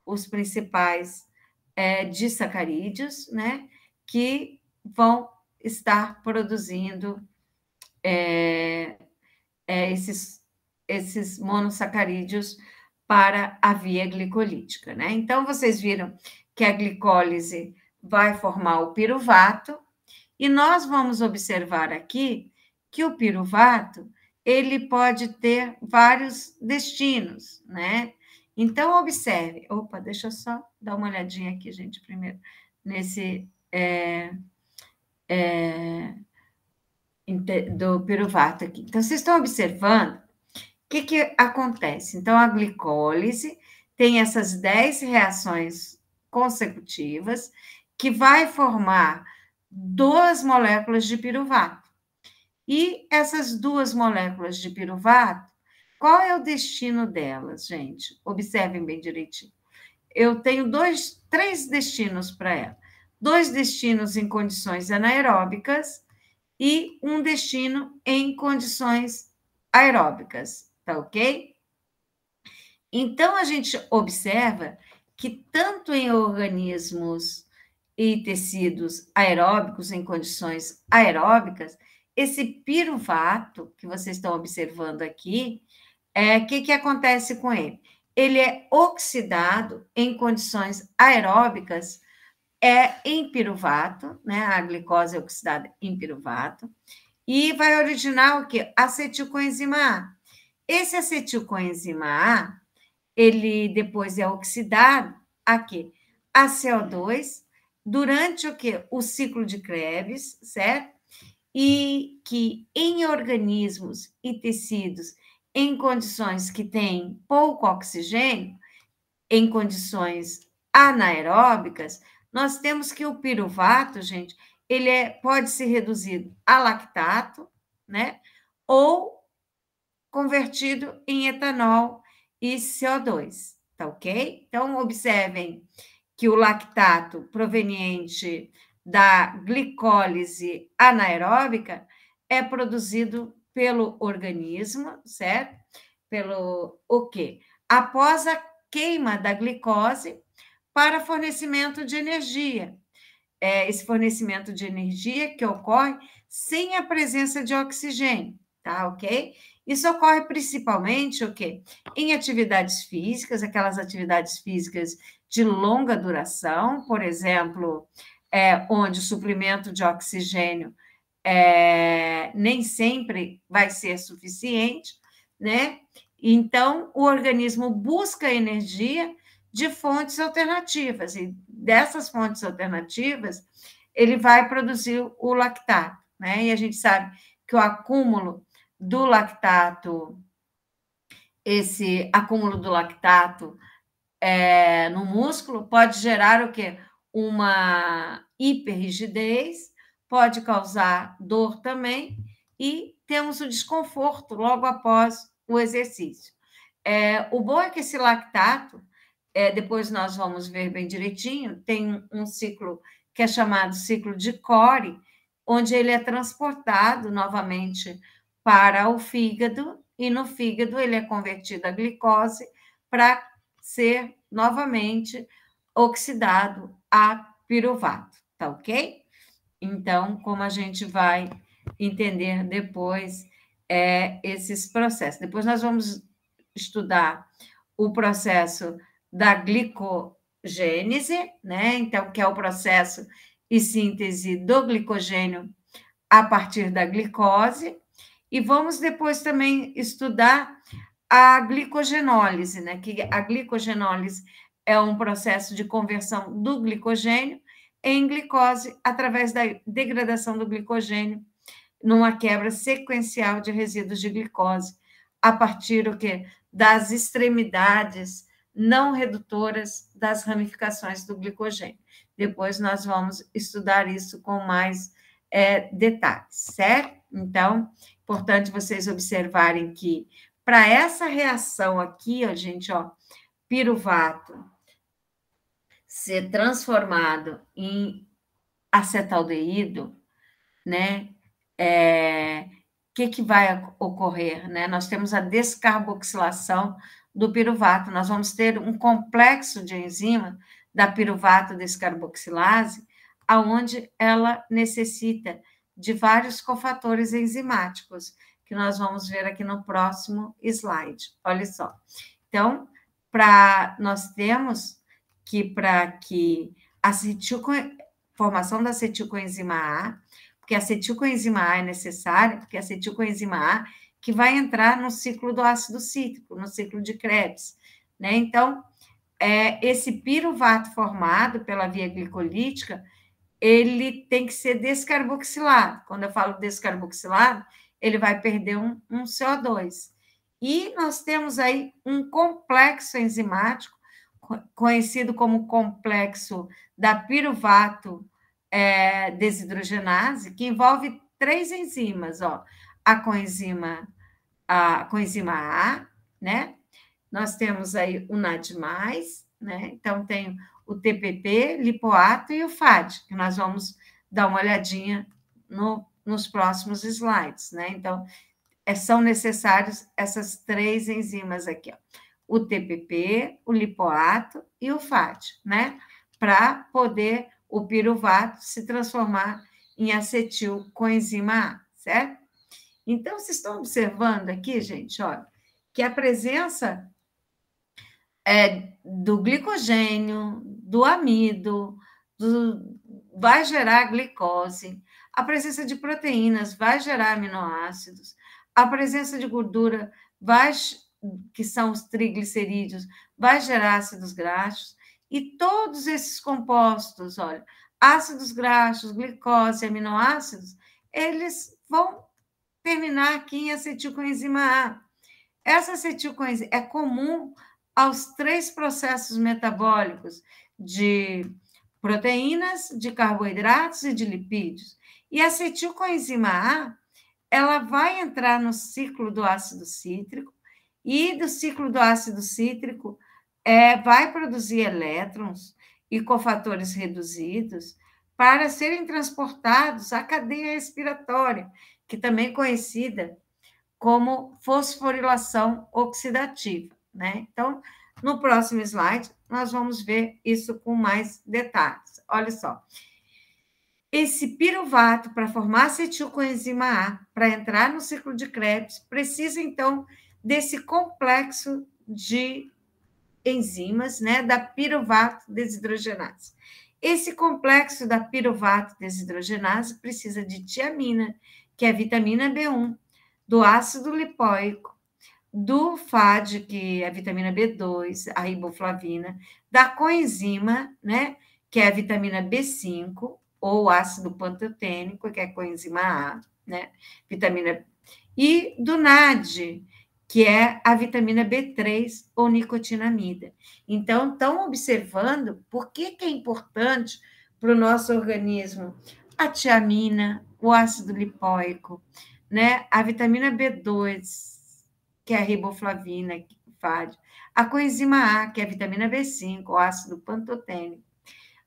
os principais disacarídeos, né, que vão estar produzindo esses monossacarídeos para a via glicolítica, né? Então, vocês viram que a glicólise vai formar o piruvato, e nós vamos observar aqui que o piruvato, ele pode ter vários destinos, né? Então, observe. Opa, deixa eu só dar uma olhadinha aqui, gente, primeiro, nesse do piruvato aqui. Então, vocês estão observando o que acontece? Então, a glicólise tem essas 10 reações consecutivas que vai formar 2 moléculas de piruvato. E essas 2 moléculas de piruvato, qual é o destino delas, gente? Observem bem direitinho. Eu tenho 3 destinos para ela. 2 destinos em condições anaeróbicas e um destino em condições aeróbicas, tá ok? Então, a gente observa que tanto em organismos e tecidos aeróbicos, em condições aeróbicas, esse piruvato que vocês estão observando aqui, que acontece com ele? Ele é oxidado em condições aeróbicas em piruvato, né? A glicose é oxidada em piruvato, e vai originar o quê? Acetilcoenzima A. Esse acetilcoenzima A, ele depois é oxidado a quê? A CO2, durante o quê? O ciclo de Krebs, certo? E que em organismos e tecidos em condições que têm pouco oxigênio, em condições anaeróbicas, nós temos que o piruvato, gente, ele pode ser reduzido a lactato, né? Ou convertido em etanol e CO2, tá ok? Então, observem que o lactato proveniente da glicólise anaeróbica é produzido pelo organismo, certo? Pelo o quê? Após a queima da glicose para fornecimento de energia. Esse fornecimento de energia que ocorre sem a presença de oxigênio, tá ok? Isso ocorre principalmente o quê? Em atividades físicas, aquelas atividades físicas de longa duração, por exemplo, onde o suprimento de oxigênio nem sempre vai ser suficiente, né? Então, o organismo busca energia de fontes alternativas, e dessas fontes alternativas, ele vai produzir o lactato, né? E a gente sabe que o acúmulo do lactato, esse acúmulo do lactato no músculo pode gerar o quê? Uma hiperrigidez, pode causar dor também, e temos o desconforto logo após o exercício. O bom é que esse lactato, depois nós vamos ver bem direitinho, tem um ciclo que é chamado ciclo de Cori, onde ele é transportado novamente para o fígado, e no fígado ele é convertido a glicose para ser novamente oxidado a piruvato, tá ok? Então, como a gente vai entender depois esses processos. Depois nós vamos estudar o processo da glicogênese, né? Então, que é o processo e síntese do glicogênio a partir da glicose, e vamos depois também estudar a glicogenólise, né? Que a glicogenólise é um processo de conversão do glicogênio em glicose através da degradação do glicogênio numa quebra sequencial de resíduos de glicose a partir o quê? Das extremidades não redutoras das ramificações do glicogênio. Depois nós vamos estudar isso com mais detalhes, certo? Então, importante vocês observarem que para essa reação aqui, ó, gente, ó, piruvato ser transformado em acetaldeído, né? Que vai ocorrer, né? Nós temos a descarboxilação do piruvato. Nós vamos ter um complexo de enzima da piruvato descarboxilase, aonde ela necessita de vários cofatores enzimáticos, que nós vamos ver aqui no próximo slide. Olha só. Então, nós temos para que a formação da acetilcoenzima A, porque a acetilcoenzima A é necessária, porque a acetilcoenzima A que vai entrar no ciclo do ácido cítrico, no ciclo de Krebs, né? Então, esse piruvato formado pela via glicolítica, ele tem que ser descarboxilado. Quando eu falo descarboxilado, ele vai perder um CO2. E nós temos aí um complexo enzimático, conhecido como complexo da piruvato desidrogenase, que envolve 3 enzimas, ó, a coenzima A, né? Nós temos aí o NAD+, né? Então, tem o TPP, lipoato e o FAD, que nós vamos dar uma olhadinha nos próximos slides, né? Então, são necessários essas 3 enzimas aqui, ó. O TPP, o lipoato e o FAD, né? Para poder o piruvato se transformar em acetilcoenzima A, certo? Então, vocês estão observando aqui, gente, olha, que a presença do glicogênio, do amido, vai gerar glicose, a presença de proteínas vai gerar aminoácidos, a presença de gordura que são os triglicerídeos, vai gerar ácidos graxos, e todos esses compostos, olha, ácidos graxos, glicose, aminoácidos, eles vão terminar aqui em acetilcoenzima A. Essa acetilcoenzima é comum aos 3 processos metabólicos de proteínas, de carboidratos e de lipídios. E a acetilcoenzima A, ela vai entrar no ciclo do ácido cítrico, e do ciclo do ácido cítrico vai produzir elétrons e cofatores reduzidos para serem transportados à cadeia respiratória, que também é conhecida como fosforilação oxidativa, né? Então, no próximo slide, nós vamos ver isso com mais detalhes. Olha só. Esse piruvato, para formar acetilcoenzima A, para entrar no ciclo de Krebs, precisa, então, desse complexo de enzimas, né, da piruvato desidrogenase. Esse complexo da piruvato desidrogenase precisa de tiamina, que é a vitamina B1, do ácido lipoico, do FAD, que é a vitamina B2, a riboflavina, da coenzima, né, que é a vitamina B5, ou ácido pantotênico, que é a coenzima A, né, e do NAD, que é a vitamina B3 ou nicotinamida. Então, estão observando por que é importante para o nosso organismo a tiamina, o ácido lipoico, né? A vitamina B2, que é a riboflavina, a coenzima A, que é a vitamina B5, o ácido pantotênico,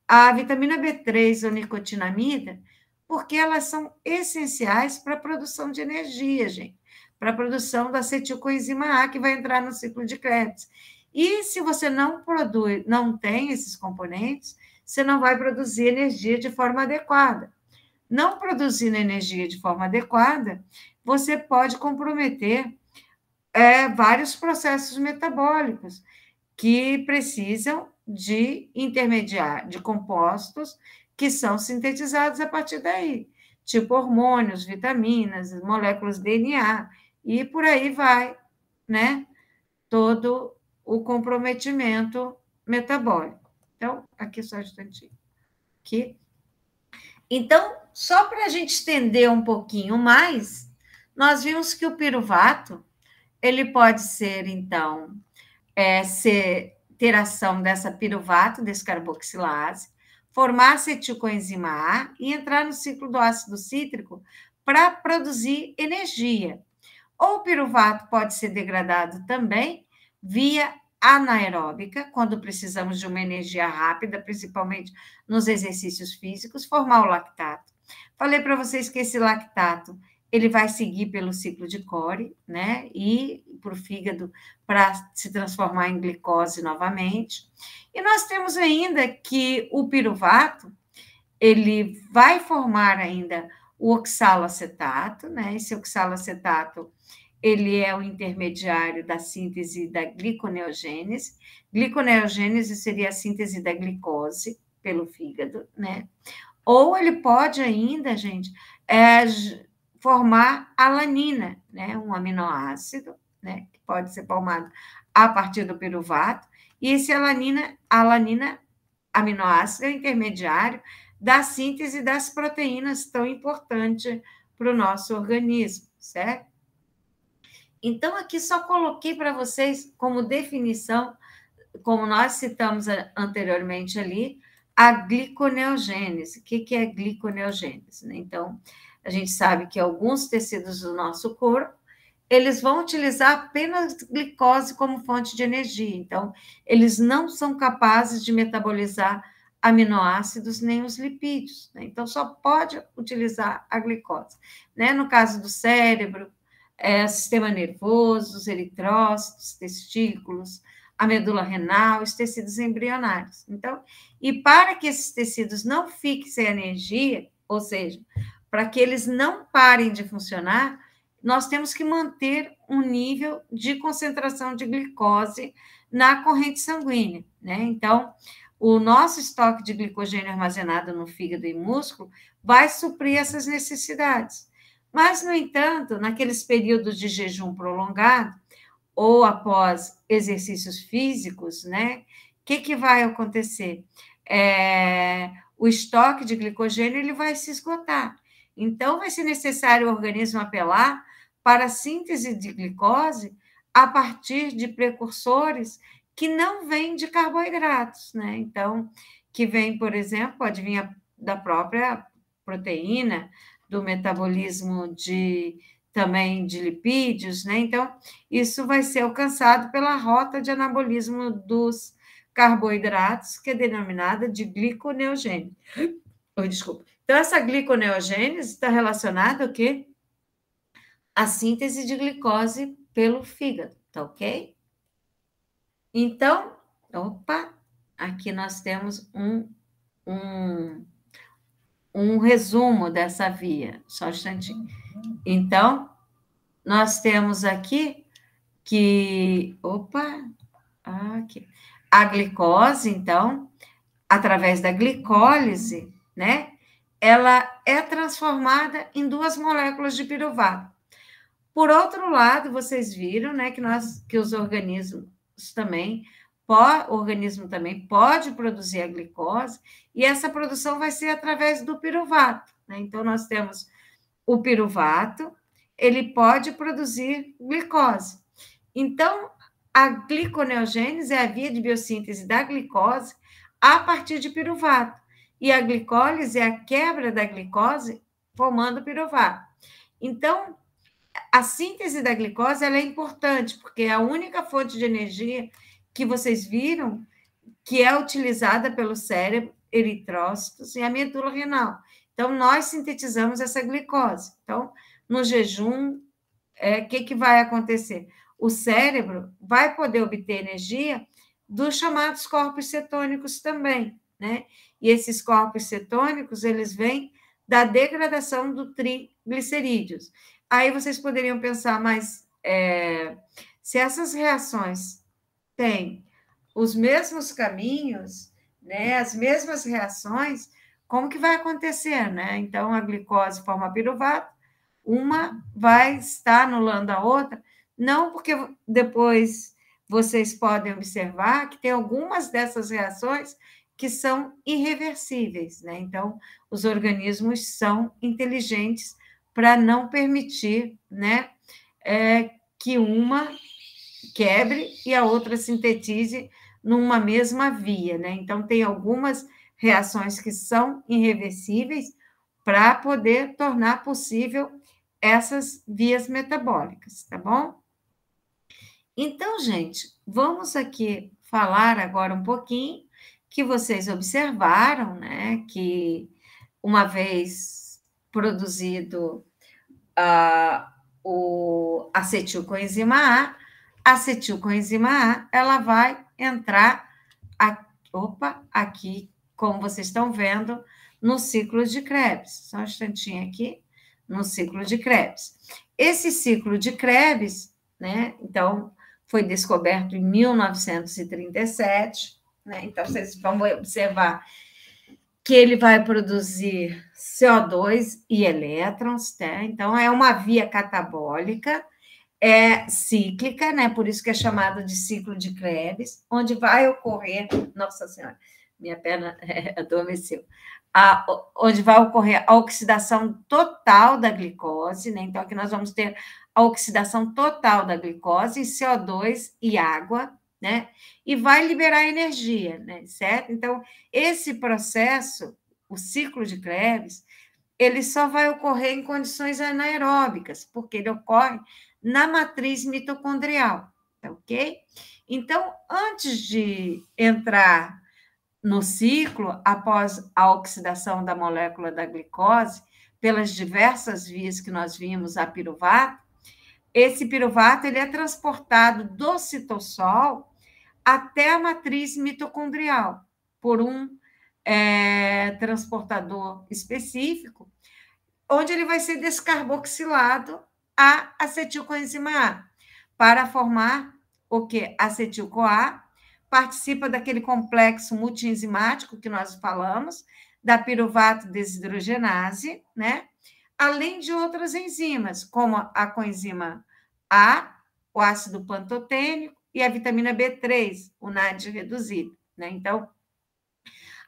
a vitamina B3 ou nicotinamida, porque elas são essenciais para a produção de energia, gente, para a produção da acetilcoenzima A, que vai entrar no ciclo de Krebs. E se você não tem esses componentes, você não vai produzir energia de forma adequada. Não produzindo energia de forma adequada, você pode comprometer vários processos metabólicos que precisam de de compostos que são sintetizados a partir daí, tipo hormônios, vitaminas, moléculas DNA, e por aí vai, né? Todo o comprometimento metabólico. Então, aqui só um instantinho. Aqui. Então, só para a gente estender um pouquinho mais, nós vimos que o piruvato, ele pode ser, então, ter ação dessa piruvato descarboxilase, formar acetilcoenzima A e entrar no ciclo do ácido cítrico para produzir energia. Ou o piruvato pode ser degradado também via anaeróbica, quando precisamos de uma energia rápida, principalmente nos exercícios físicos, formar o lactato. Falei para vocês que esse lactato ele vai seguir pelo ciclo de Cori, né? E para o fígado para se transformar em glicose novamente. E nós temos ainda que o piruvato ele vai formar ainda o oxaloacetato, né? Esse oxaloacetato ele é o intermediário da síntese da gliconeogênese. Gliconeogênese seria a síntese da glicose pelo fígado, né? Ou ele pode ainda, gente, formar alanina, né? Um aminoácido, né? Que pode ser formado a partir do piruvato. E esse alanina aminoácido é intermediário da síntese das proteínas tão importante para o nosso organismo, certo? Então, aqui só coloquei para vocês como definição, como nós citamos anteriormente ali, a gliconeogênese. O que é gliconeogênese? Né? Então, a gente sabe que alguns tecidos do nosso corpo, eles vão utilizar apenas glicose como fonte de energia. Então, eles não são capazes de metabolizar aminoácidos nem os lipídios. Né? Então, só pode utilizar a glicose. Né? No caso do cérebro, sistema nervoso, os eritrócitos, testículos, a medula renal, os tecidos embrionários. Então, e para que esses tecidos não fiquem sem energia, ou seja, para que eles não parem de funcionar, nós temos que manter um nível de concentração de glicose na corrente sanguínea, né? Então, o nosso estoque de glicogênio armazenado no fígado e músculo vai suprir essas necessidades. Mas, no entanto, naqueles períodos de jejum prolongado, ou após exercícios físicos, né? O que vai acontecer? O estoque de glicogênio ele vai se esgotar. Então, vai ser necessário o organismo apelar para a síntese de glicose a partir de precursores que não vêm de carboidratos, né? Então, que vem, por exemplo, pode vir da própria proteína, do metabolismo também de lipídios, né? Então, isso vai ser alcançado pela rota de anabolismo dos carboidratos, que é denominada de gliconeogênese. Desculpa. Então, essa gliconeogênese está relacionada ao quê? A síntese de glicose pelo fígado, tá ok? Então, aqui nós temos um resumo dessa via, só um instantinho. Então, nós temos aqui que, aqui, a glicose, então, através da glicólise, né, ela é transformada em 2 moléculas de piruvato. Por outro lado, vocês viram, né, que os organismos também, o organismo também pode produzir a glicose, e essa produção vai ser através do piruvato, né? Então, nós temos o piruvato, ele pode produzir glicose. Então, a gliconeogênese é a via de biossíntese da glicose a partir de piruvato, e a glicólise é a quebra da glicose formando piruvato. Então, a síntese da glicose ela é importante, porque é a única fonte de energia que vocês viram que é utilizada pelo cérebro, eritrócitos e a medula renal. Então, nós sintetizamos essa glicose. Então, no jejum, o que vai acontecer? O cérebro vai poder obter energia dos chamados corpos cetônicos também, né? E esses corpos cetônicos, eles vêm da degradação do triglicerídeos. Aí vocês poderiam pensar, mas se essas reações têm os mesmos caminhos, né, as mesmas reações, como que vai acontecer, né? Então, a glicose forma piruvato, uma vai estar anulando a outra, não, porque depois vocês podem observar que tem algumas dessas reações que são irreversíveis, né? Então, os organismos são inteligentes para não permitir, né, que uma quebre e a outra sintetize numa mesma via, né? Então, tem algumas reações que são irreversíveis para poder tornar possível essas vias metabólicas, tá bom? Então, gente, vamos aqui falar agora um pouquinho que vocês observaram, né, que uma vez produzido o acetilcoenzima A, ela vai entrar aqui, como vocês estão vendo, no ciclo de Krebs. Só um instantinho aqui, no ciclo de Krebs. Esse ciclo de Krebs, né, então, foi descoberto em 1937, né, então vocês vão observar que ele vai produzir CO2 e elétrons, tá? Então, é uma via catabólica, é cíclica, né? Por isso que é chamado de ciclo de Krebs, onde vai ocorrer, nossa senhora, minha perna adormeceu, onde vai ocorrer a oxidação total da glicose, né? Então, aqui nós vamos ter a oxidação total da glicose, CO2 e água, né? E vai liberar energia, né? Certo? Então, esse processo, o ciclo de Krebs, ele só vai ocorrer em condições anaeróbicas, porque ele ocorre na matriz mitocondrial, tá ok? Então, antes de entrar no ciclo, após a oxidação da molécula da glicose, pelas diversas vias que nós vimos a piruvato, esse piruvato ele é transportado do citossol até a matriz mitocondrial por um transportador específico, onde ele vai ser descarboxilado a acetilcoenzima A, para formar o que? Acetil-CoA, participa daquele complexo multienzimático que nós falamos, da piruvato desidrogenase, né? Além de outras enzimas, como a coenzima A, o ácido pantotênico e a vitamina B3, o NAD reduzido, né? Então,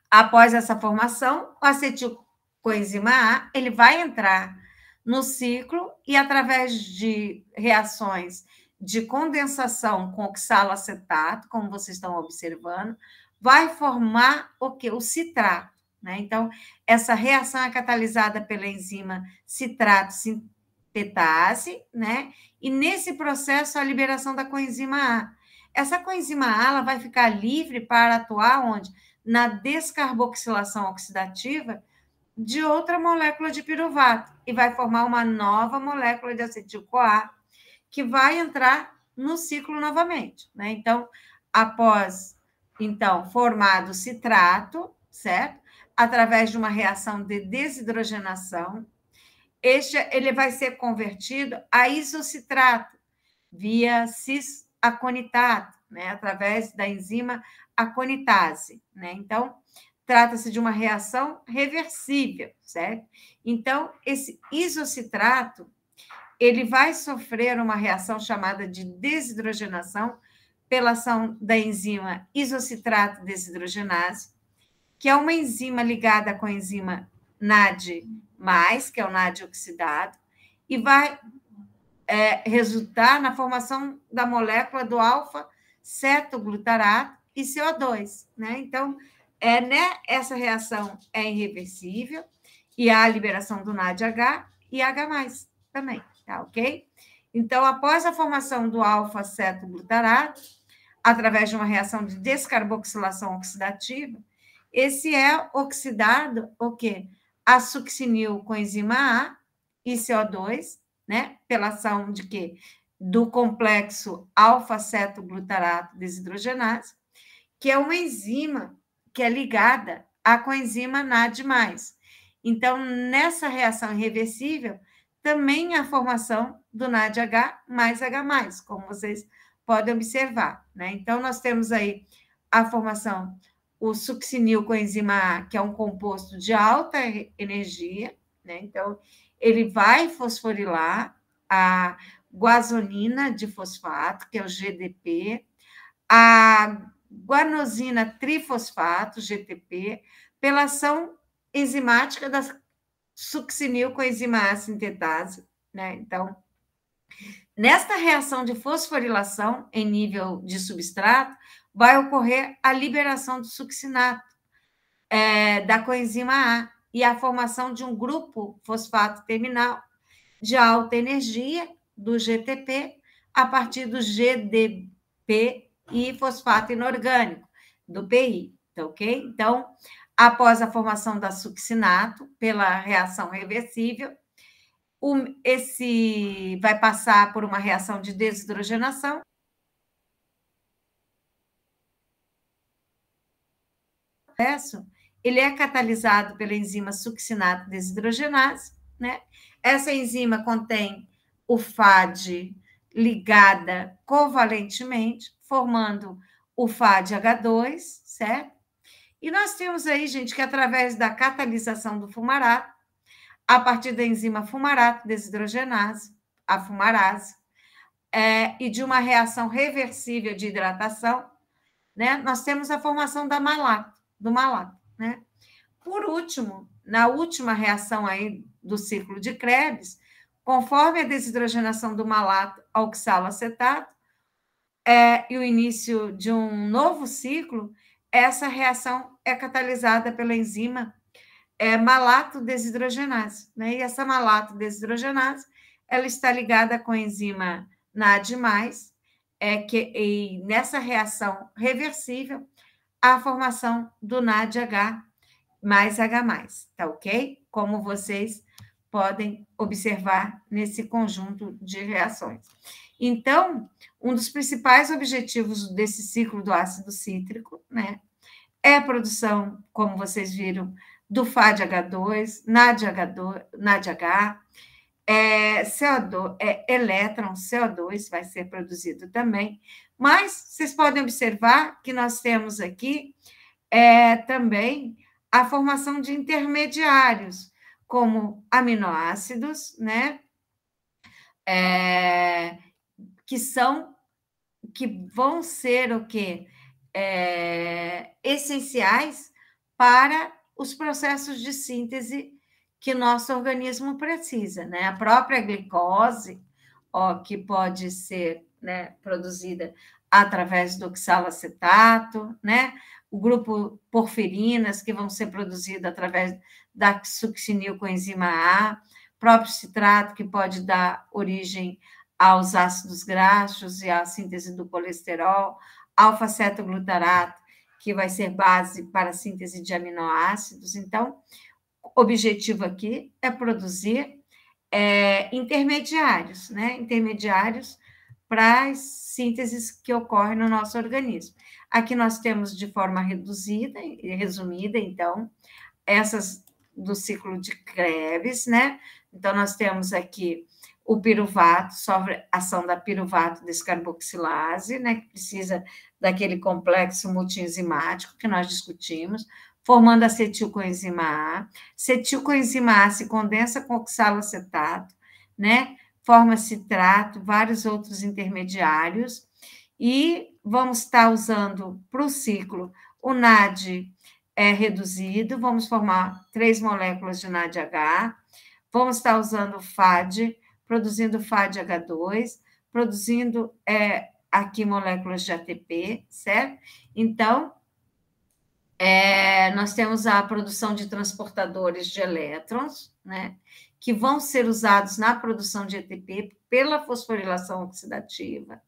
após essa formação, o acetilcoenzima A, ele vai entrar no ciclo e, através de reações de condensação com oxaloacetato, como vocês estão observando, vai formar o quê? O citrato, né? Então, essa reação é catalisada pela enzima citrato sintetase, né? E nesse processo, a liberação da coenzima A. Essa coenzima A, ela vai ficar livre para atuar onde? Na descarboxilação oxidativa de outra molécula de piruvato e vai formar uma nova molécula de acetil-CoA que vai entrar no ciclo novamente, né? Então, após formado o citrato, certo? Através de uma reação de desidrogenação, ele vai ser convertido a isocitrato via cis-aconitato, né? Através da enzima aconitase, né? Então, trata-se de uma reação reversível, certo? Então, esse isocitrato, ele vai sofrer uma reação chamada de desidrogenação pela ação da enzima isocitrato desidrogenase, que é uma enzima ligada com a enzima NAD+, que é o NAD oxidado, e vai resultar na formação da molécula do alfa-cetoglutarato e CO2, né? Então, essa reação é irreversível e há a liberação do NADH e H+, também, tá ok? Então, após a formação do alfa-cetoglutarato, através de uma reação de descarboxilação oxidativa, esse é oxidado o quê? A succinil coenzima A e CO2, né? Pela ação de quê? Do complexo alfa-cetoglutarato desidrogenase, que é uma enzima que é ligada à coenzima NAD+. Então, nessa reação irreversível, também há a formação do NADH mais H+, como vocês podem observar, né? Então, nós temos aí a formação, o succinil coenzima A, que é um composto de alta energia, né? Então, ele vai fosforilar a guanosina de fosfato, que é o GDP, a guanosina trifosfato, GTP, pela ação enzimática da succinil coenzima A sintetase, né? Então, nesta reação de fosforilação em nível de substrato, vai ocorrer a liberação do succinato da coenzima A e a formação de um grupo fosfato terminal de alta energia, do GTP, a partir do GDP e fosfato inorgânico, do PI, tá ok? Então, após a formação da succinato, pela reação reversível, esse vai passar por uma reação de desidrogenação. Ele é catalisado pela enzima succinato desidrogenase, né? Essa enzima contém o FAD ligada covalentemente, formando o FAD-H2, certo? E nós temos aí, gente, que através da catalisação do fumarato, a partir da enzima fumarato desidrogenase, a fumarase, e de uma reação reversível de hidratação, né, nós temos a formação do malato, né? Por último, na última reação aí do ciclo de Krebs, conforme a desidrogenação do malato ao oxaloacetato, e o início de um novo ciclo, essa reação é catalisada pela enzima malato desidrogenase, né? E essa malato desidrogenase, ela está ligada com a enzima NAD+, e nessa reação reversível, a formação do NADH mais H+, tá ok? Como vocês podem observar nesse conjunto de reações. Então, um dos principais objetivos desse ciclo do ácido cítrico, né, é a produção, como vocês viram, do FAD-H2, NADH, CO2, elétron, CO2 vai ser produzido também, mas vocês podem observar que nós temos aqui também a formação de intermediários, como aminoácidos, né? Que vão ser o quê? Essenciais para os processos de síntese que nosso organismo precisa, né? A própria glicose, que pode ser, né, produzida através do oxaloacetato, né? O grupo porfirinas, que vão ser produzidas através da succinilcoenzima A, próprio citrato, que pode dar origem aos ácidos graxos e à síntese do colesterol, alfa-cetoglutarato, que vai ser base para a síntese de aminoácidos. Então, o objetivo aqui é produzir intermediários, né? Intermediários para as sínteses que ocorrem no nosso organismo. Aqui nós temos de forma reduzida e resumida, então, essas do ciclo de Krebs, né? Então, nós temos aqui o piruvato, sobre ação da piruvato descarboxilase, né? Que precisa daquele complexo multienzimático que nós discutimos, formando acetilcoenzima A. Acetilcoenzima A se condensa com oxaloacetato, né? Forma citrato, vários outros intermediários, e vamos estar usando para o ciclo o NAD reduzido, vamos formar 3 moléculas de NADH, vamos estar usando o FAD, produzindo FAD-H2, produzindo aqui moléculas de ATP, certo? Então, nós temos a produção de transportadores de elétrons, né, que vão ser usados na produção de ATP pela fosforilação oxidativa,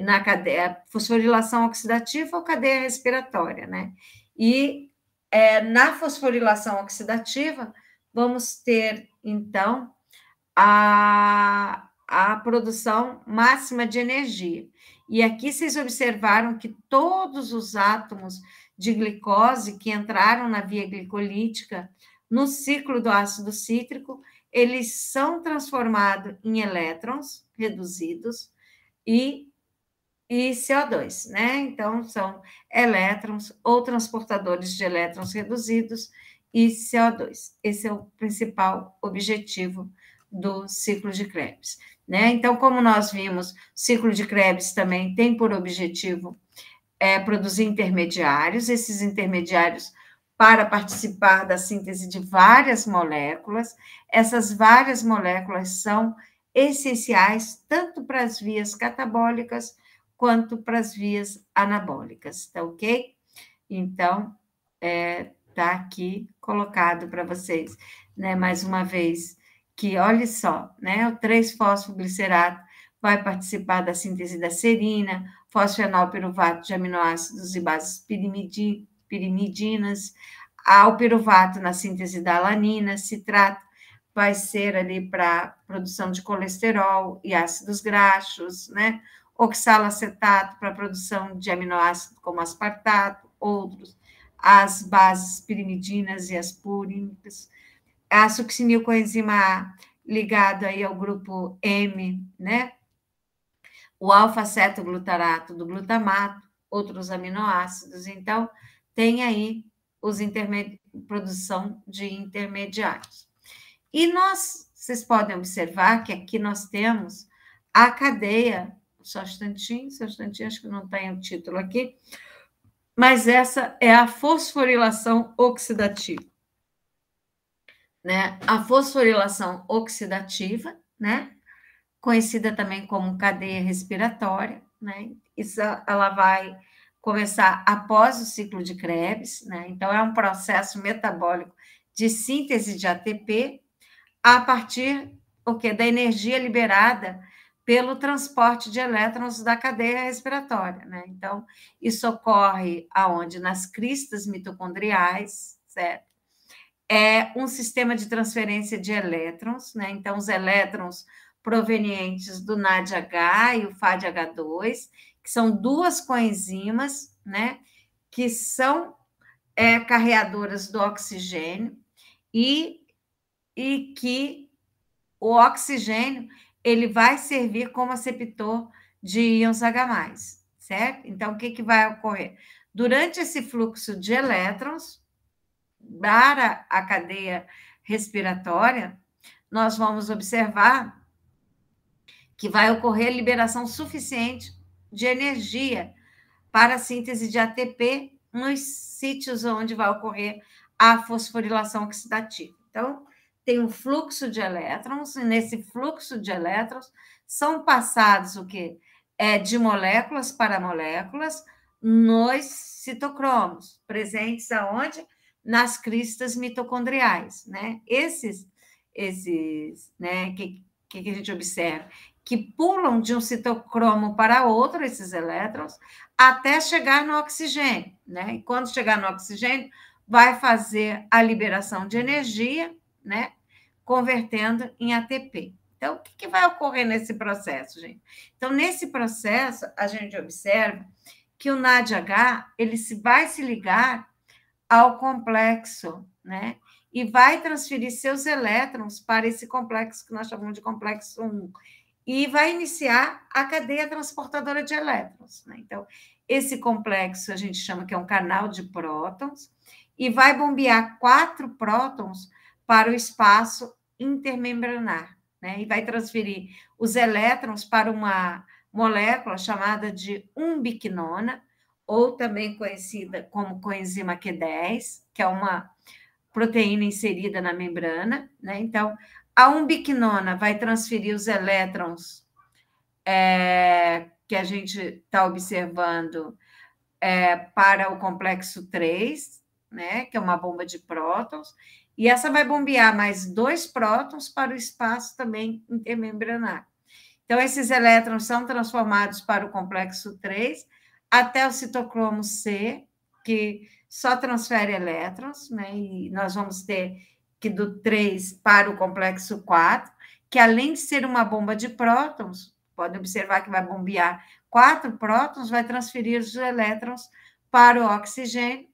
na cadeia, fosforilação oxidativa ou cadeia respiratória, né? E na fosforilação oxidativa, vamos ter, então, a produção máxima de energia. E aqui vocês observaram que todos os átomos de glicose que entraram na via glicolítica no ciclo do ácido cítrico, eles são transformados em elétrons reduzidos e CO2, né? Então, são elétrons ou transportadores de elétrons reduzidos e CO2. Esse é o principal objetivo do ciclo de Krebs, né? Então, como nós vimos, o ciclo de Krebs também tem por objetivo produzir intermediários, esses intermediários para participar da síntese de várias moléculas. Essas várias moléculas são essenciais tanto para as vias catabólicas quanto para as vias anabólicas, tá ok? Então, tá aqui colocado para vocês, né, mais uma vez, que olha só, né, o 3-fosfoglicerato vai participar da síntese da serina, fosfenolpiruvato de aminoácidos e bases pirimidinas, o piruvato na síntese da alanina, citrato vai ser ali para produção de colesterol e ácidos graxos, né? Oxalacetato para produção de aminoácidos como aspartato, outros, as bases pirimidinas e as púricas, a succinilcoenzima A ligado aí ao grupo M, né? O alfa-cetoglutarato do glutamato, outros aminoácidos. Então, tem aí produção de intermediários. E vocês podem observar que aqui nós temos a cadeia, só um instantinho, acho que não tem o título aqui, mas essa é a fosforilação oxidativa. Né? A fosforilação oxidativa, né? Conhecida também como cadeia respiratória, né? Isso ela vai começar após o ciclo de Krebs, né? Então é um processo metabólico de síntese de ATP a partir da energia liberada pelo transporte de elétrons da cadeia respiratória, né? Então isso ocorre aonde? Nas cristas mitocondriais, certo? É um sistema de transferência de elétrons, né? Então, os elétrons provenientes do NADH e o FADH2, que são duas coenzimas, né? Que são carreadoras do oxigênio e que o oxigênio ele vai servir como aceptor de íons H+, certo? Então, o que vai ocorrer? Durante esse fluxo de elétrons, para a cadeia respiratória, nós vamos observar que vai ocorrer liberação suficiente de energia para a síntese de ATP nos sítios onde vai ocorrer a fosforilação oxidativa. Então, tem um fluxo de elétrons, e nesse fluxo de elétrons são passados o quê? De moléculas para moléculas nos citocromos, presentes aonde? Nas cristas mitocondriais, né? Esses né, que a gente observa, que pulam de um citocromo para outro, esses elétrons, até chegar no oxigênio, né? E quando chegar no oxigênio, vai fazer a liberação de energia, né? Convertendo em ATP. Então, o que vai ocorrer nesse processo, gente? Então, nesse processo, a gente observa que o NADH, ele vai se ligar ao complexo, né? E vai transferir seus elétrons para esse complexo que nós chamamos de complexo 1 e vai iniciar a cadeia transportadora de elétrons, né? Então, esse complexo a gente chama que é um canal de prótons e vai bombear 4 prótons para o espaço intermembranar, né? E vai transferir os elétrons para uma molécula chamada de umbiquinona, ou também conhecida como coenzima Q10, que é uma proteína inserida na membrana, né? Então, a umbiquinona vai transferir os elétrons que a gente está observando para o complexo 3, né? Que é uma bomba de prótons, e essa vai bombear mais 2 prótons para o espaço também intermembranar. Então, esses elétrons são transformados para o complexo 3 até o citocromo C, que só transfere elétrons, né? E nós vamos ter que do 3 para o complexo 4, que além de ser uma bomba de prótons, pode observar que vai bombear 4 prótons, vai transferir os elétrons para o oxigênio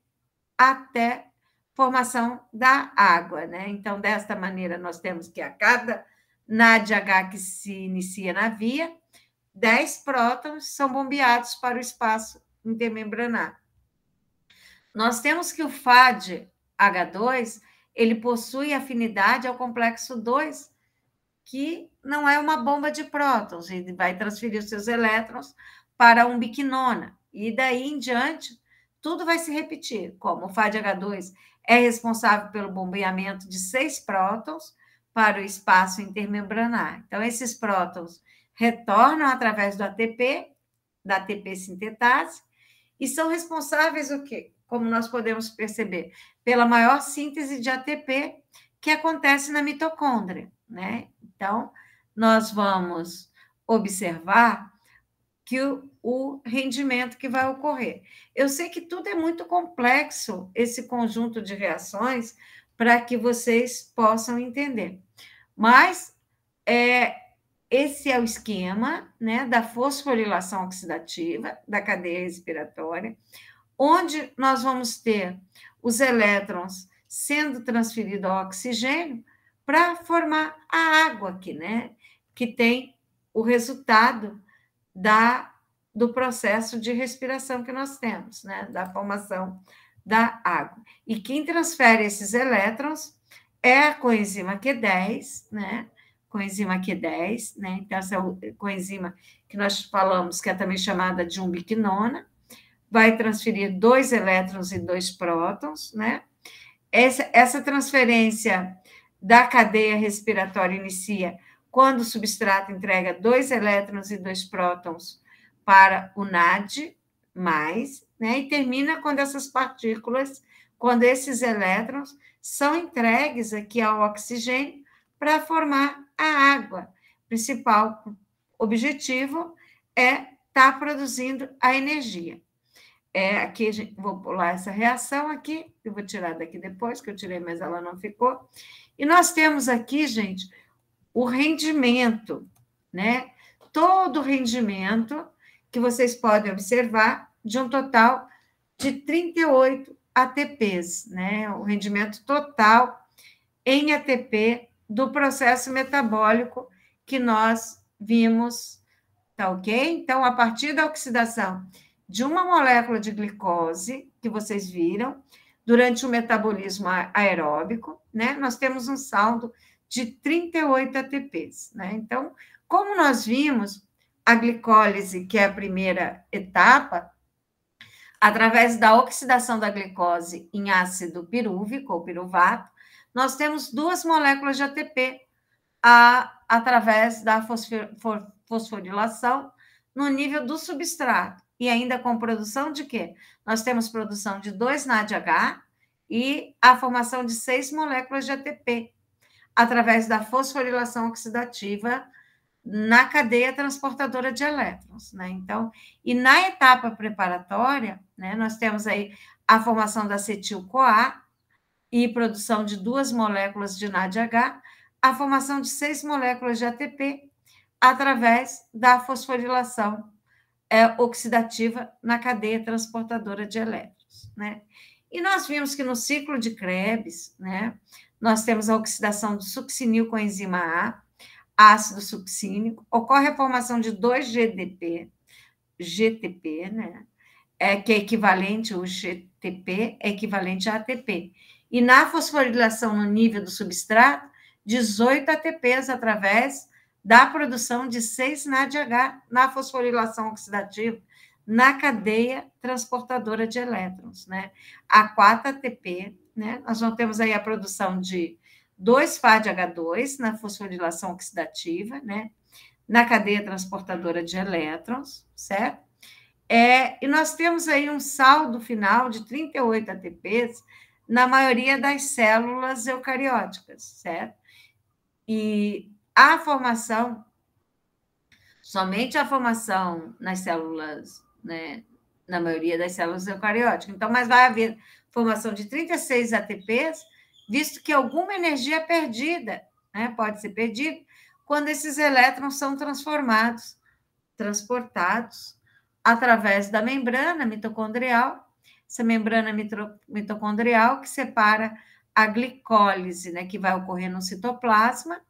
até formação da água, né? Então, desta maneira, nós temos que a cada NADH que se inicia na via, 10 prótons são bombeados para o espaço intermembranar. Nós temos que o FADH2, ele possui afinidade ao complexo 2, que não é uma bomba de prótons, ele vai transferir os seus elétrons para a umbiquinona, e daí em diante, tudo vai se repetir, como o FADH2 é responsável pelo bombeamento de 6 prótons para o espaço intermembranar. Então, esses prótons retornam através do ATP, da ATP sintetase, e são responsáveis o quê? Como nós podemos perceber, pela maior síntese de ATP que acontece na mitocôndria, né? Então, nós vamos observar que o rendimento que vai ocorrer. Eu sei que tudo é muito complexo, esse conjunto de reações, para que vocês possam entender. Mas esse é o esquema, né, da fosforilação oxidativa da cadeia respiratória, onde nós vamos ter os elétrons sendo transferidos ao oxigênio para formar a água aqui, né, que tem o resultado do processo de respiração que nós temos, né, da formação da água. E quem transfere esses elétrons é a coenzima Q10, né, coenzima Q10, né, então essa coenzima que nós falamos, que é também chamada de ubiquinona, vai transferir 2 elétrons e 2 prótons, né, essa transferência da cadeia respiratória inicia quando o substrato entrega 2 elétrons e 2 prótons para o NAD+, né, e termina quando essas partículas, quando esses elétrons são entregues aqui ao oxigênio para formar a água. O principal objetivo é estar produzindo a energia. Aqui, vou pular essa reação aqui, eu vou tirar daqui depois, que eu tirei, mas ela não ficou. E nós temos aqui, gente, o rendimento, né? Todo o rendimento que vocês podem observar de um total de 38 ATPs, né? O rendimento total em ATP do processo metabólico que nós vimos, tá ok? Então, a partir da oxidação de uma molécula de glicose, que vocês viram, durante o metabolismo aeróbico, né? Nós temos um saldo de 38 ATPs, né? Então, como nós vimos, a glicólise, que é a primeira etapa, através da oxidação da glicose em ácido pirúvico ou piruvato, nós temos 2 moléculas de ATP através da fosforilação no nível do substrato. E ainda com produção de quê? Nós temos produção de 2 NADH e a formação de 6 moléculas de ATP, através da fosforilação oxidativa na cadeia transportadora de elétrons, né? Então, e na etapa preparatória, né, nós temos aí a formação da acetil-CoA e produção de 2 moléculas de NADH, a formação de 6 moléculas de ATP através da fosforilação oxidativa na cadeia transportadora de elétrons, né? E nós vimos que no ciclo de Krebs, né, nós temos a oxidação do succinil com a enzima A, ácido succínico, ocorre a formação de 2 GTP, né, que é equivalente, o GTP é equivalente a ATP. E na fosforilação no nível do substrato, 18 ATPs através da produção de 6 NADH na fosforilação oxidativa na cadeia transportadora de elétrons, né? A 4 ATP, né? Nós não temos aí a produção de 2 FADH2 na fosforilação oxidativa, né? Na cadeia transportadora de elétrons, certo? E nós temos aí um saldo final de 38 ATPs na maioria das células eucarióticas, certo? E a formação, somente a formação nas células, né, na maioria das células eucarióticas. Então, mas vai haver formação de 36 ATPs, visto que alguma energia é perdida, né, pode ser perdida, quando esses elétrons são transportados através da membrana mitocondrial, essa membrana mitocondrial que separa a glicólise, né, que vai ocorrer no citoplasma,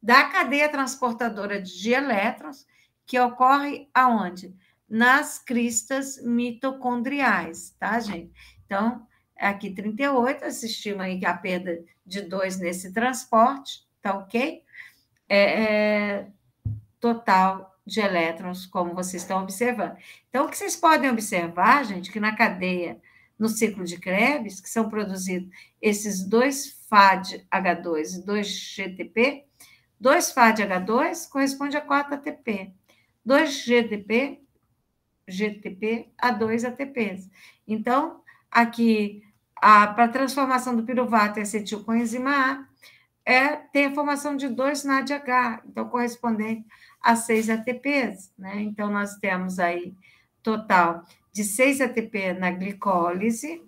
da cadeia transportadora de elétrons, que ocorre aonde? Nas cristas mitocondriais, tá, gente? Então, aqui 38, assistimos aí a perda de 2 nesse transporte, tá ok? Total de elétrons, como vocês estão observando. Então, o que vocês podem observar, gente, que na cadeia, no ciclo de Krebs, que são produzidos esses 2 FADH2 e 2 GTP, 2 FADH2 corresponde a 4 ATP, 2 GTP a 2 ATPs. Então, aqui, para a transformação do piruvato em acetilcoenzima A, tem a formação de 2 NADH, então correspondente a 6 ATPs, né? Então, nós temos aí total de 6 ATP na glicólise,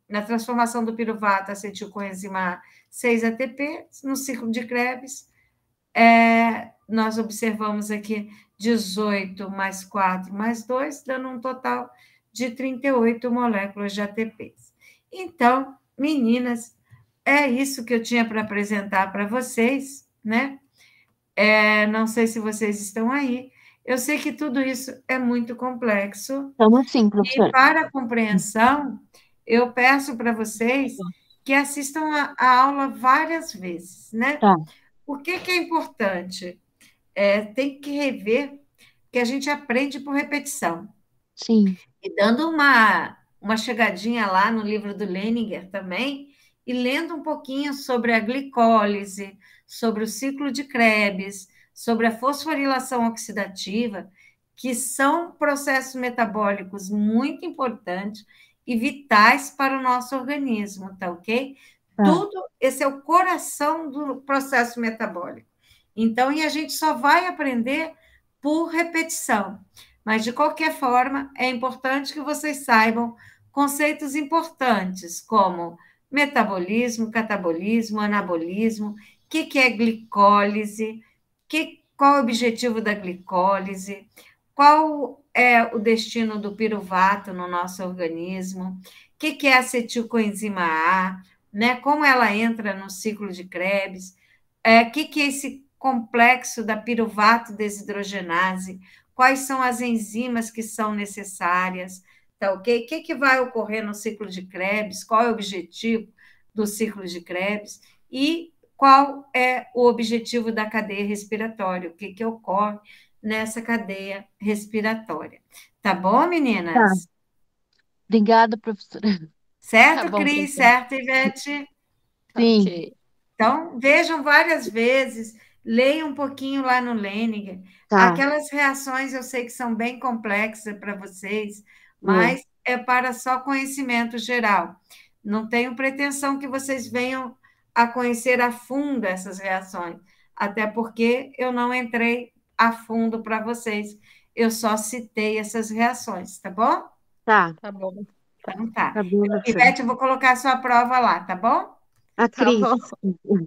na transformação do piruvato acetilcoenzima A, 6 ATP, no ciclo de Krebs, nós observamos aqui 18 mais 4 mais 2, dando um total de 38 moléculas de ATPs. Então, meninas, é isso que eu tinha para apresentar para vocês, né? Não sei se vocês estão aí. Eu sei que tudo isso é muito complexo. Estamos sim, E professora. para a compreensão, eu peço para vocês que assistam a aula várias vezes, né? Tá. Por que é importante? Tem que rever, que a gente aprende por repetição. Sim. E dando uma chegadinha lá no livro do Leninger também, e lendo um pouquinho sobre a glicólise, sobre o ciclo de Krebs, sobre a fosforilação oxidativa, que são processos metabólicos muito importantes e vitais para o nosso organismo, tá ok? Tá. Tudo, esse é o coração do processo metabólico. Então, e a gente só vai aprender por repetição. Mas, de qualquer forma, é importante que vocês saibam conceitos importantes, como metabolismo, catabolismo, anabolismo, o que é glicólise, qual é o objetivo da glicólise, qual é o destino do piruvato no nosso organismo, o que é acetilcoenzima A, né? Como ela entra no ciclo de Krebs, o que é esse complexo da piruvato desidrogenase, quais são as enzimas que são necessárias, tá ok? O que vai ocorrer no ciclo de Krebs, qual é o objetivo do ciclo de Krebs e qual é o objetivo da cadeia respiratória, o que ocorre nessa cadeia respiratória. Tá bom, meninas? Tá. Obrigada, professora. Certo, Tá bom, Cris? professora. Certo, Ivete? Sim. Ok. Então, vejam várias vezes, leiam um pouquinho lá no Leninger. Tá. Aquelas reações eu sei que são bem complexas para vocês, Vou. mas é para só conhecimento geral. Não tenho pretensão que vocês venham a conhecer a fundo essas reações, até porque eu não entrei a fundo para vocês, eu só citei essas reações, tá bom? Tá. Tá bom. Então tá. Tá bom, professora. Ivete, eu vou colocar a sua prova lá, tá bom? A Tá Cris. bom.